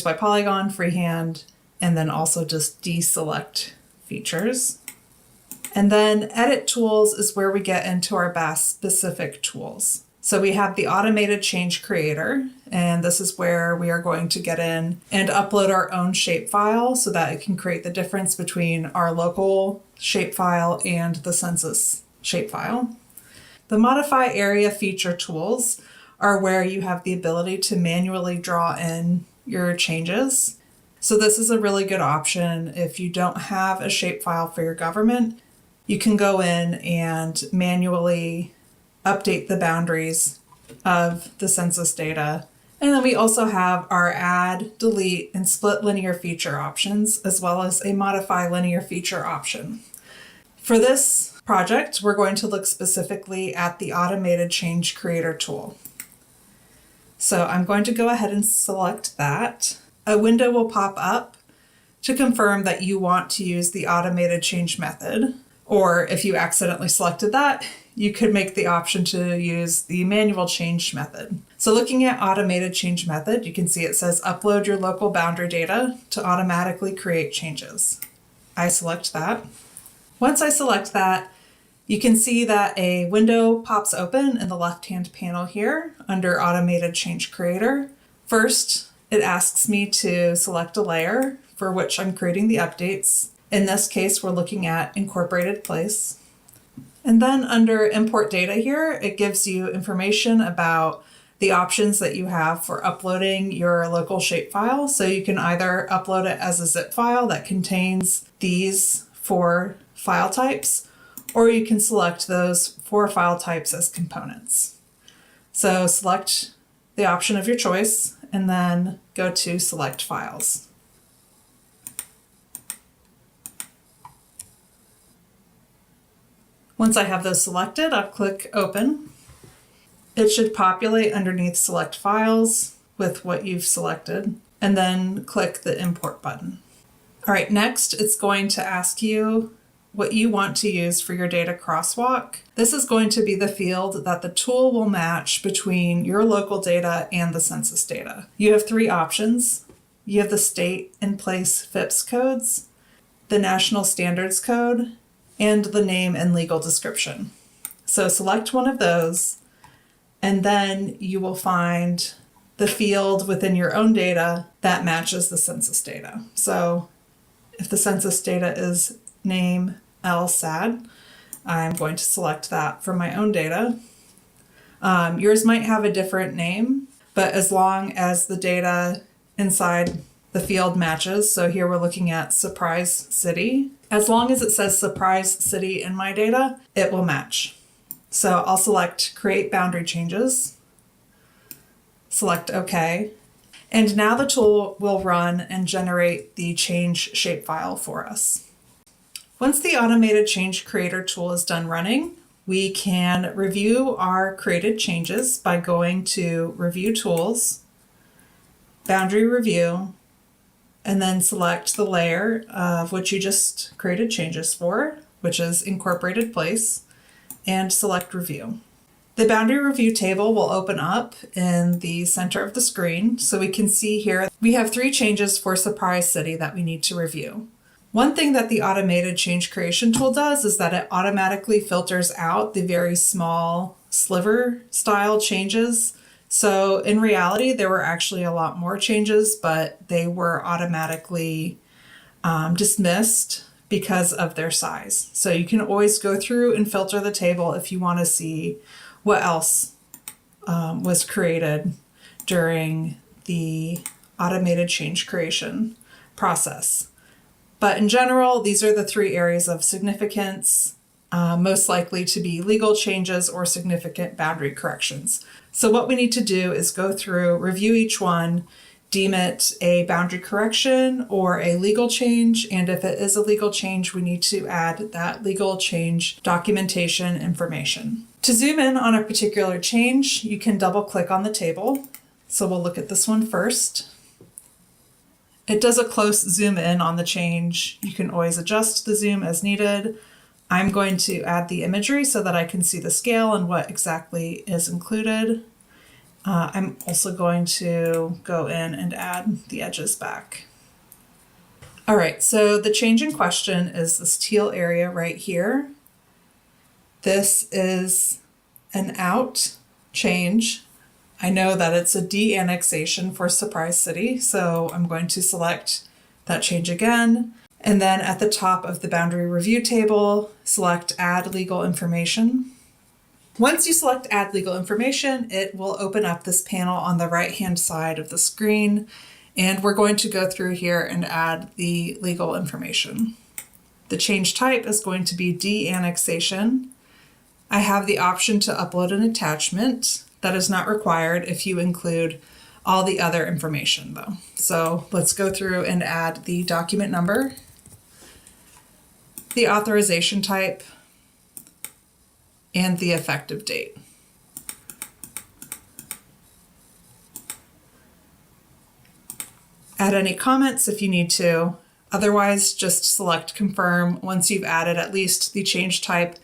by polygon, freehand, and then also just deselect features. And then edit tools is where we get into our BAS specific tools. So we have the automated change creator, and this is where we are going to get in and upload our own shapefile so that it can create the difference between our local shapefile and the census shapefile. The modify area feature tools are where you have the ability to manually draw in your changes. So this is a really good option if you don't have a shapefile for your government. You can go in and manually update the boundaries of the census data. And then we also have our add, delete, and split linear feature options, as well as a modify linear feature option. For this project, we're going to look specifically at the automated change creator tool. So I'm going to go ahead and select that. A window will pop up to confirm that you want to use the automated change method. Or if you accidentally selected that, you could make the option to use the manual change method. So looking at automated change method, you can see it says upload your local boundary data to automatically create changes. I select that. Once I select that, you can see that a window pops open in the left-hand panel here under automated change creator. First, it asks me to select a layer for which I'm creating the updates. In this case, we're looking at incorporated place. And then under import data here, it gives you information about the options that you have for uploading your local shapefile. So you can either upload it as a zip file that contains these 4 file types, or you can select those 4 file types as components. So select the option of your choice and then go to select files. Once I have those selected, I'll click Open. It should populate underneath Select Files with what you've selected, and then click the Import button. All right, next it's going to ask you what you want to use for your data crosswalk. This is going to be the field that the tool will match between your local data and the census data. You have 3 options. You have the state and place FIPS codes, the national standards code, and the name and legal description. So select one of those, and then you will find the field within your own data that matches the census data. So if the census data is name LSAD, I'm going to select that for my own data. Yours might have a different name, but as long as the data inside the field matches, so here we're looking at Surprise City. As long as it says Surprise City in my data, it will match. So I'll select Create Boundary Changes, select OK, and now the tool will run and generate the change shapefile for us. Once the automated change creator tool is done running, we can review our created changes by going to Review Tools, Boundary Review, and then select the layer of which you just created changes for, which is Incorporated Place, and select Review. The Boundary Review table will open up in the center of the screen, so we can see here we have 3 changes for Surprise City that we need to review. One thing that the automated change creation tool does is that it automatically filters out the very small sliver style changes. So in reality, there were actually a lot more changes, but they were automatically dismissed because of their size. So you can always go through and filter the table if you want to see what else was created during the automated change creation process. But in general, these are the three areas of significance, most likely to be legal changes or significant boundary corrections. So what we need to do is go through, review each one, deem it a boundary correction or a legal change, and if it is a legal change, we need to add that legal change documentation information. To zoom in on a particular change, you can double click on the table. So we'll look at this one first. It does a close zoom in on the change. You can always adjust the zoom as needed. I'm going to add the imagery so that I can see the scale and what exactly is included. I'm also going to go in and add the edges back. All right, so the change in question is this teal area right here. This is an out change. I know that it's a de-annexation for Surprise City, so I'm going to select that change again. And then at the top of the boundary review table, select Add Legal Information. Once you select Add Legal Information, it will open up this panel on the right-hand side of the screen, and we're going to go through here and add the legal information. The change type is going to be de-annexation. I have the option to upload an attachment. That is not required if you include all the other information though. So let's go through and add the document number, the authorization type, and the effective date. Add any comments if you need to. Otherwise, just select confirm once you've added at least the change type,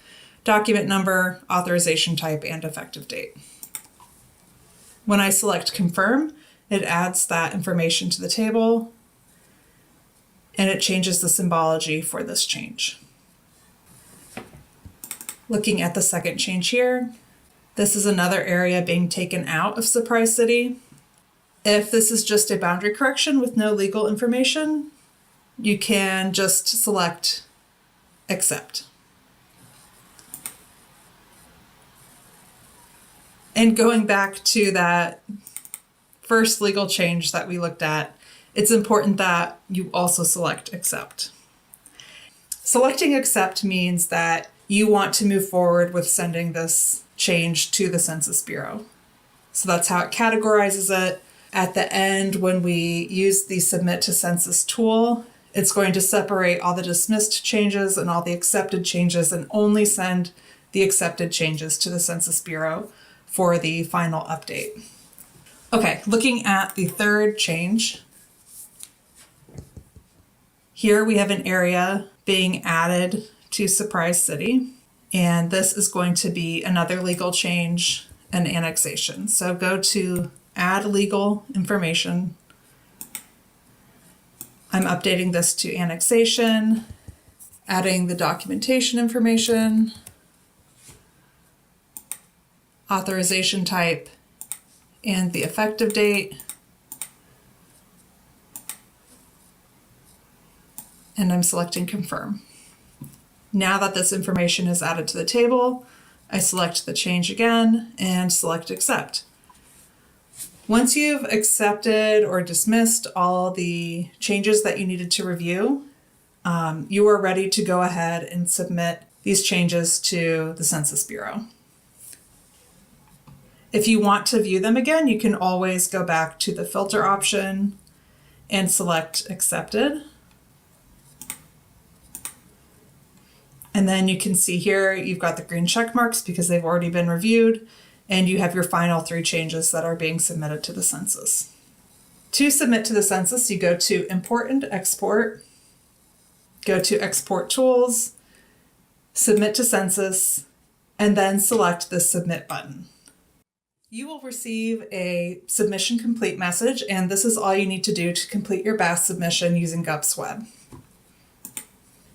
document number, authorization type, and effective date. When I select confirm, it adds that information to the table and it changes the symbology for this change. Looking at the second change here, this is another area being taken out of Surprise City. If this is just a boundary correction with no legal information, you can just select accept. And going back to that first legal change that we looked at, it's important that you also select accept. Selecting accept means that you want to move forward with sending this change to the Census Bureau. So that's how it categorizes it. At the end, when we use the Submit to Census tool, it's going to separate all the dismissed changes and all the accepted changes and only send the accepted changes to the Census Bureau for the final update. Okay, looking at the third change. Here we have an area being added to Surprise City, and this is going to be another legal change and annexation. So go to Add Legal Information. I'm updating this to annexation, adding the documentation information, authorization type, and the effective date. And I'm selecting confirm. Now that this information is added to the table, I select the change again and select accept. Once you've accepted or dismissed all the changes that you needed to review, you are ready to go ahead and submit these changes to the Census Bureau. If you want to view them again, you can always go back to the filter option and select accepted. And then you can see here, you've got the green check marks because they've already been reviewed, and you have your final 3 changes that are being submitted to the census. To submit to the census, you go to Import and Export, go to Export Tools, Submit to Census, and then select the Submit button. You will receive a submission complete message, and this is all you need to do to complete your BAS submission using GUPS Web.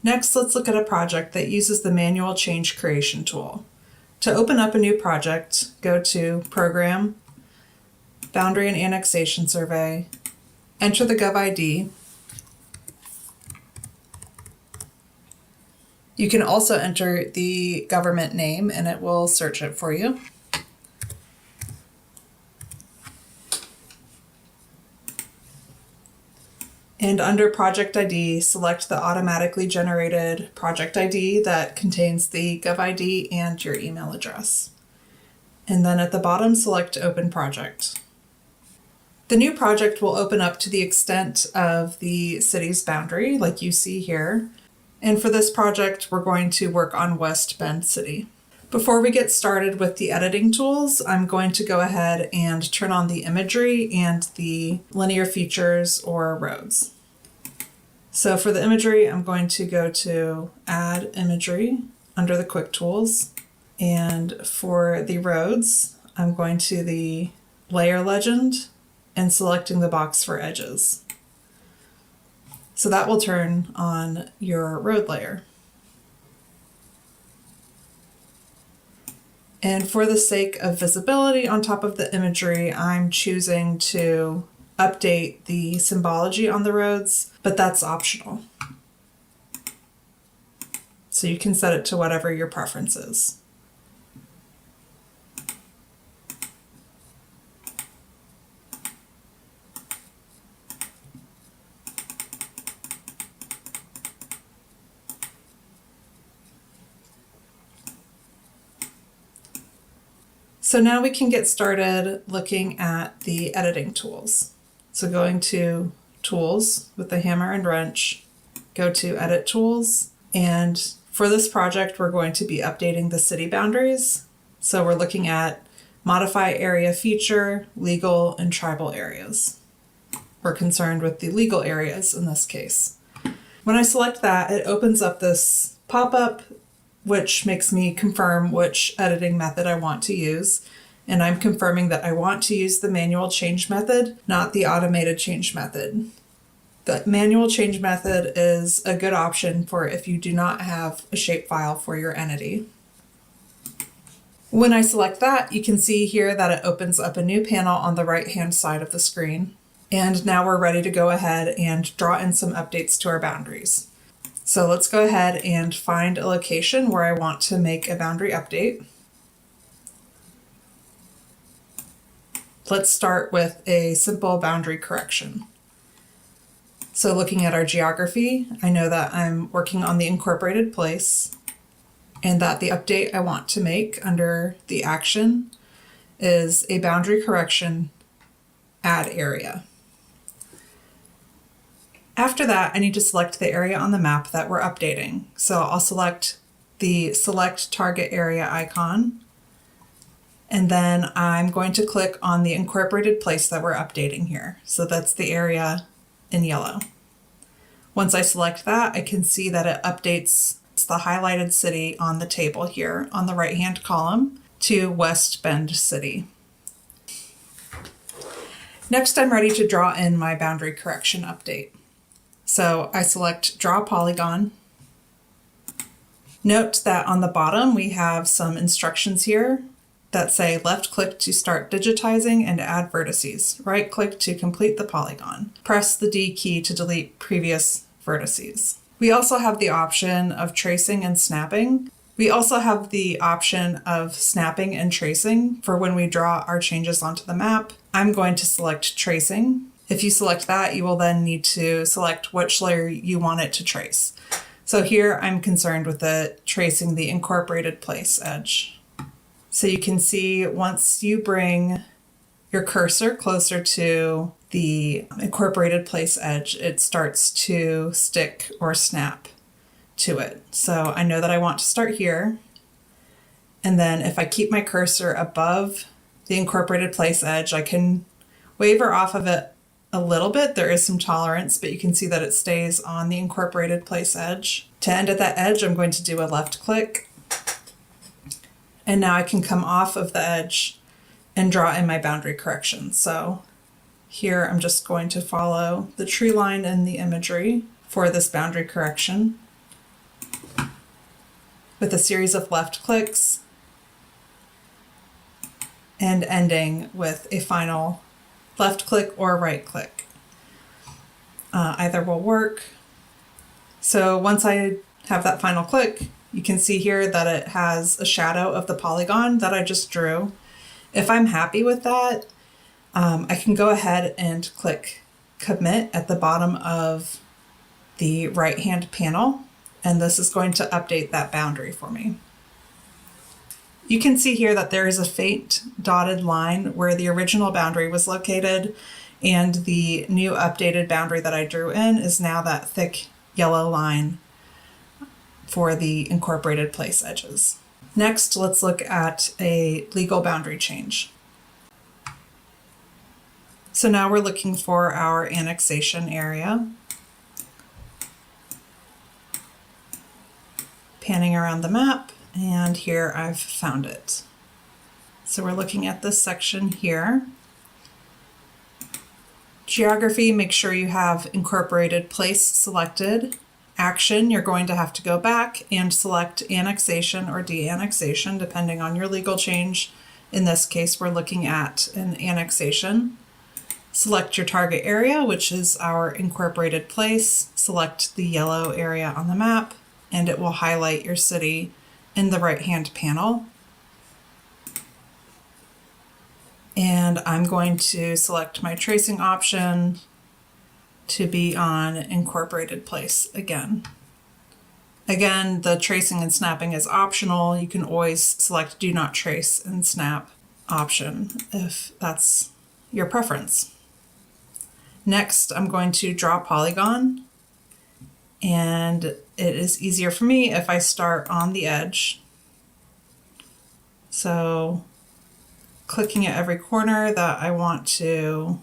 Next, let's look at a project that uses the manual change creation tool. To open up a new project, go to Program, Boundary and Annexation Survey, enter the GovID, You can also enter the government name and it will search it for you. And under Project ID, select the automatically generated project ID that contains the GovID and your email address. And then at the bottom, select Open Project. The new project will open up to the extent of the city's boundary, like you see here. And for this project, we're going to work on West Bend City. Before we get started with the editing tools, I'm going to go ahead and turn on the imagery and the linear features or roads. So for the imagery, I'm going to go to Add Imagery under the Quick Tools. And for the roads, I'm going to the Layer Legend and selecting the box for edges. So that will turn on your road layer. And for the sake of visibility on top of the imagery, I'm choosing to update the symbology on the roads, but that's optional. So you can set it to whatever your preference is. So now we can get started looking at the editing tools. So going to Tools with the hammer and wrench, go to Edit Tools, and for this project we're going to be updating the city boundaries. So we're looking at Modify Area Feature, Legal, and Tribal areas. We're concerned with the legal areas in this case. When I select that, it opens up this pop-up which makes me confirm which editing method I want to use. And I'm confirming that I want to use the manual change method, not the automated change method. The manual change method is a good option for if you do not have a shapefile for your entity. When I select that, you can see here that it opens up a new panel on the right-hand side of the screen. And now we're ready to go ahead and draw in some updates to our boundaries. So let's go ahead and find a location where I want to make a boundary update. Let's start with a simple boundary correction. So looking at our geography, I know that I'm working on the incorporated place and that the update I want to make under the action is a boundary correction, add area. After that, I need to select the area on the map that we're updating. So I'll select the Select Target Area icon, and then I'm going to click on the incorporated place that we're updating here. So that's the area in yellow. Once I select that, I can see that it updates the highlighted city on the table here on the right-hand column to West Bend City. Next, I'm ready to draw in my boundary correction update. So I select Draw Polygon. Note that on the bottom we have some instructions here that say left click to start digitizing and add vertices. Right click to complete the polygon. Press the D key to delete previous vertices. We also have the option of tracing and snapping. We also have the option of snapping and tracing for when we draw our changes onto the map. I'm going to select tracing. If you select that, you will then need to select which layer you want it to trace. So here I'm concerned with tracing the incorporated place edge. So you can see once you bring your cursor closer to the incorporated place edge, it starts to stick or snap to it. So I know that I want to start here. And then if I keep my cursor above the incorporated place edge, I can waver off of it a little bit. There is some tolerance, but you can see that it stays on the incorporated place edge. To end at that edge, I'm going to do a left click. And now I can come off of the edge and draw in my boundary correction. So here I'm just going to follow the tree line in the imagery for this boundary correction with a series of left clicks and ending with a final left click or right click. Either will work. So once I have that final click, you can see here that it has a shadow of the polygon that I just drew. If I'm happy with that, I can go ahead and click Commit at the bottom of the right-hand panel, and this is going to update that boundary for me. You can see here that there is a faint dotted line where the original boundary was located, and the new updated boundary that I drew in is now that thick yellow line for the incorporated place edges. Next, let's look at a legal boundary change. So now we're looking for our annexation area. Panning around the map, and here I've found it. So we're looking at this section here. Geography, make sure you have incorporated place selected. Action, you're going to have to go back and select annexation or de-annexation, depending on your legal change. In this case, we're looking at an annexation. Select your target area, which is our incorporated place. Select the yellow area on the map, and it will highlight your city in the right-hand panel. And I'm going to select my tracing option to be on incorporated place again. Again, the tracing and snapping is optional. You can always select do not trace and snap option if that's your preference. Next, I'm going to draw a polygon, and it is easier for me if I start on the edge. So clicking at every corner that I want to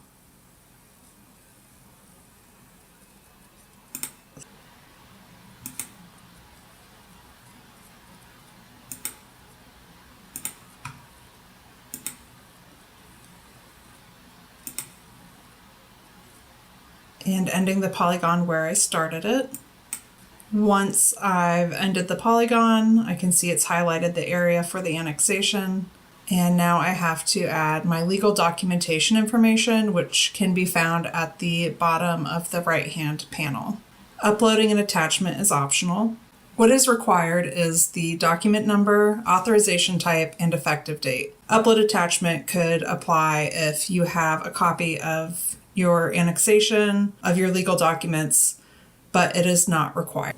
and ending the polygon where I started it. Once I've ended the polygon, I can see it's highlighted the area for the annexation. And now I have to add my legal documentation information, which can be found at the bottom of the right-hand panel. Uploading an attachment is optional. What is required is the document number, authorization type, and effective date. Upload attachment could apply if you have a copy of your annexation of your legal documents, but it is not required.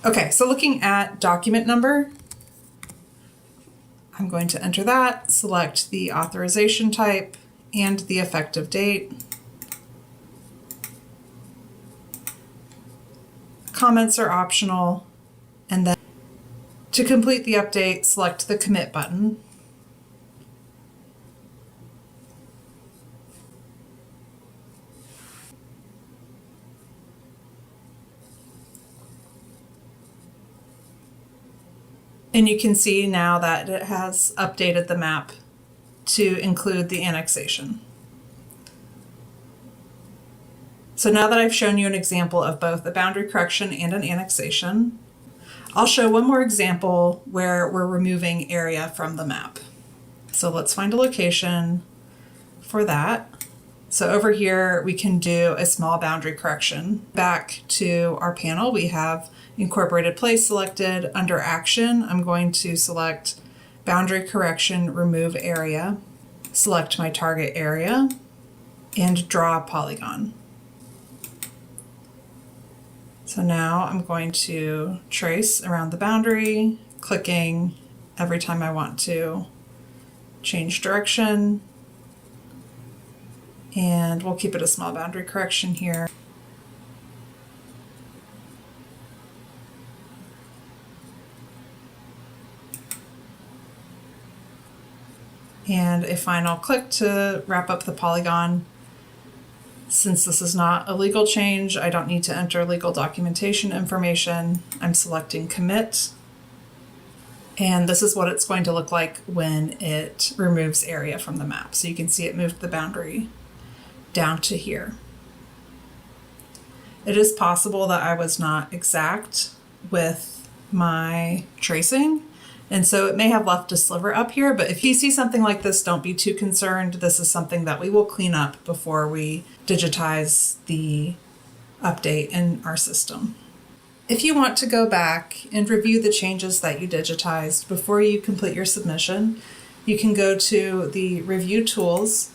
Okay, so looking at document number, I'm going to enter that, select the authorization type and the effective date. Comments are optional, and then to complete the update, select the commit button. And you can see now that it has updated the map to include the annexation. So now that I've shown you an example of both a boundary correction and an annexation, I'll show one more example where we're removing area from the map. So let's find a location for that. So over here, we can do a small boundary correction. Back to our panel, we have incorporated place selected. Under action, I'm going to select boundary correction, remove area, select my target area, and draw a polygon. So now I'm going to trace around the boundary, clicking every time I want to change direction. And we'll keep it a small boundary correction here. And a final click to wrap up the polygon. Since this is not a legal change, I don't need to enter legal documentation information. I'm selecting commit. And this is what it's going to look like when it removes area from the map. So you can see it moved the boundary down to here. It is possible that I was not exact with my tracing, and so it may have left a sliver up here, but if you see something like this, don't be too concerned. This is something that we will clean up before we digitize the update in our system. If you want to go back and review the changes that you digitized before you complete your submission, you can go to the Review Tools,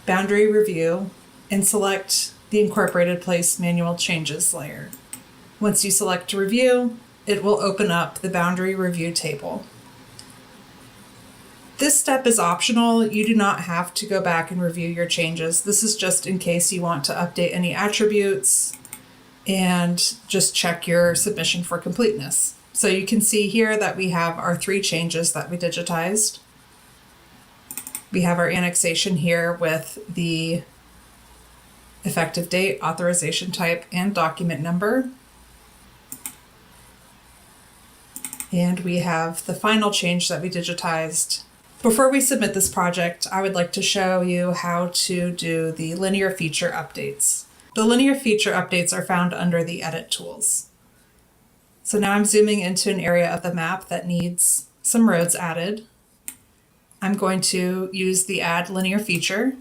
Boundary Review, and select the Incorporated Place Manual Changes layer. Once you select Review, it will open up the Boundary Review table. This step is optional. You do not have to go back and review your changes. This is just in case you want to update any attributes and just check your submission for completeness. So you can see here that we have our 3 changes that we digitized. We have our annexation here with the effective date, authorization type, and document number. And we have the final change that we digitized. Before we submit this project, I would like to show you how to do the linear feature updates. The linear feature updates are found under the Edit tools. So now I'm zooming into an area of the map that needs some roads added. I'm going to use the Add Linear Feature.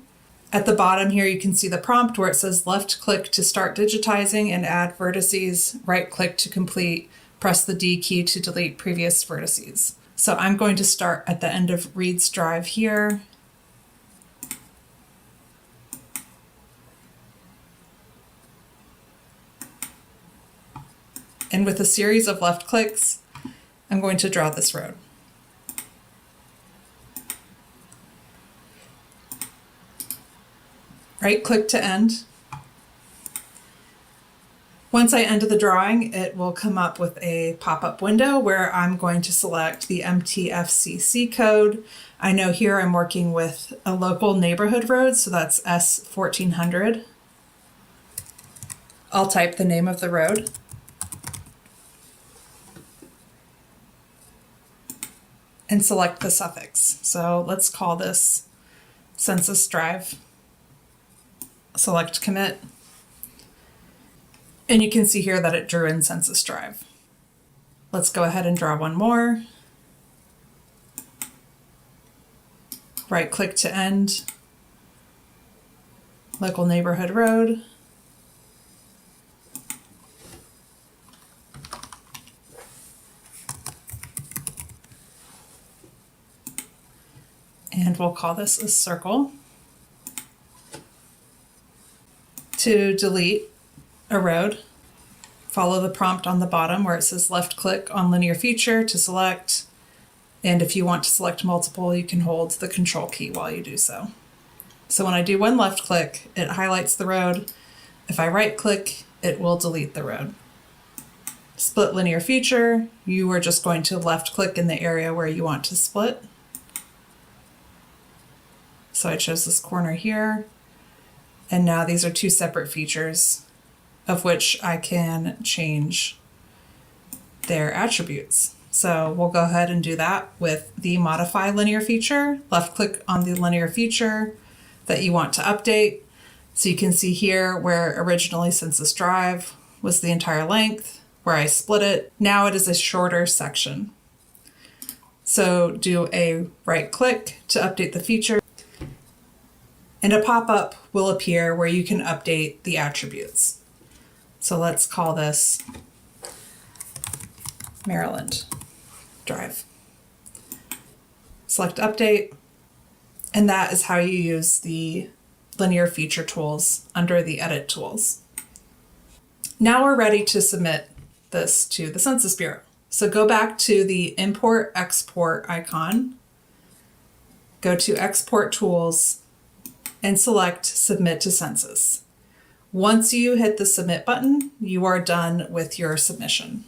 At the bottom here, you can see the prompt where it says left click to start digitizing and add vertices, right click to complete, press the D key to delete previous vertices. So I'm going to start at the end of Reed's Drive here. And with a series of left clicks, I'm going to draw this road. Right click to end. Once I end the drawing, it will come up with a pop-up window where I'm going to select the MTFCC code. I know here I'm working with a local neighborhood road, so that's S1400. I'll type the name of the road. And select the suffix. So let's call this Census Drive. Select Commit. And you can see here that it drew in Census Drive. Let's go ahead and draw one more. Right click to end. Local neighborhood road. And we'll call this a circle. To delete a road, follow the prompt on the bottom where it says left click on linear feature to select. And if you want to select multiple, you can hold the control key while you do so. So when I do one left click, it highlights the road. If I right click, it will delete the road. Split linear feature, you are just going to left click in the area where you want to split. So I chose this corner here. And now these are 2 separate features of which I can change their attributes. So we'll go ahead and do that with the modify linear feature. Left click on the linear feature that you want to update. So you can see here where originally Census Drive was the entire length, where I split it. Now it is a shorter section. So do a right click to update the feature. And a pop-up will appear where you can update the attributes. So let's call this Maryland Drive. Select Update, and that is how you use the linear feature tools under the Edit tools. Now we're ready to submit this to the Census Bureau. So go back to the Import Export icon, go to Export Tools, and select Submit to Census. Once you hit the Submit button, you are done with your submission.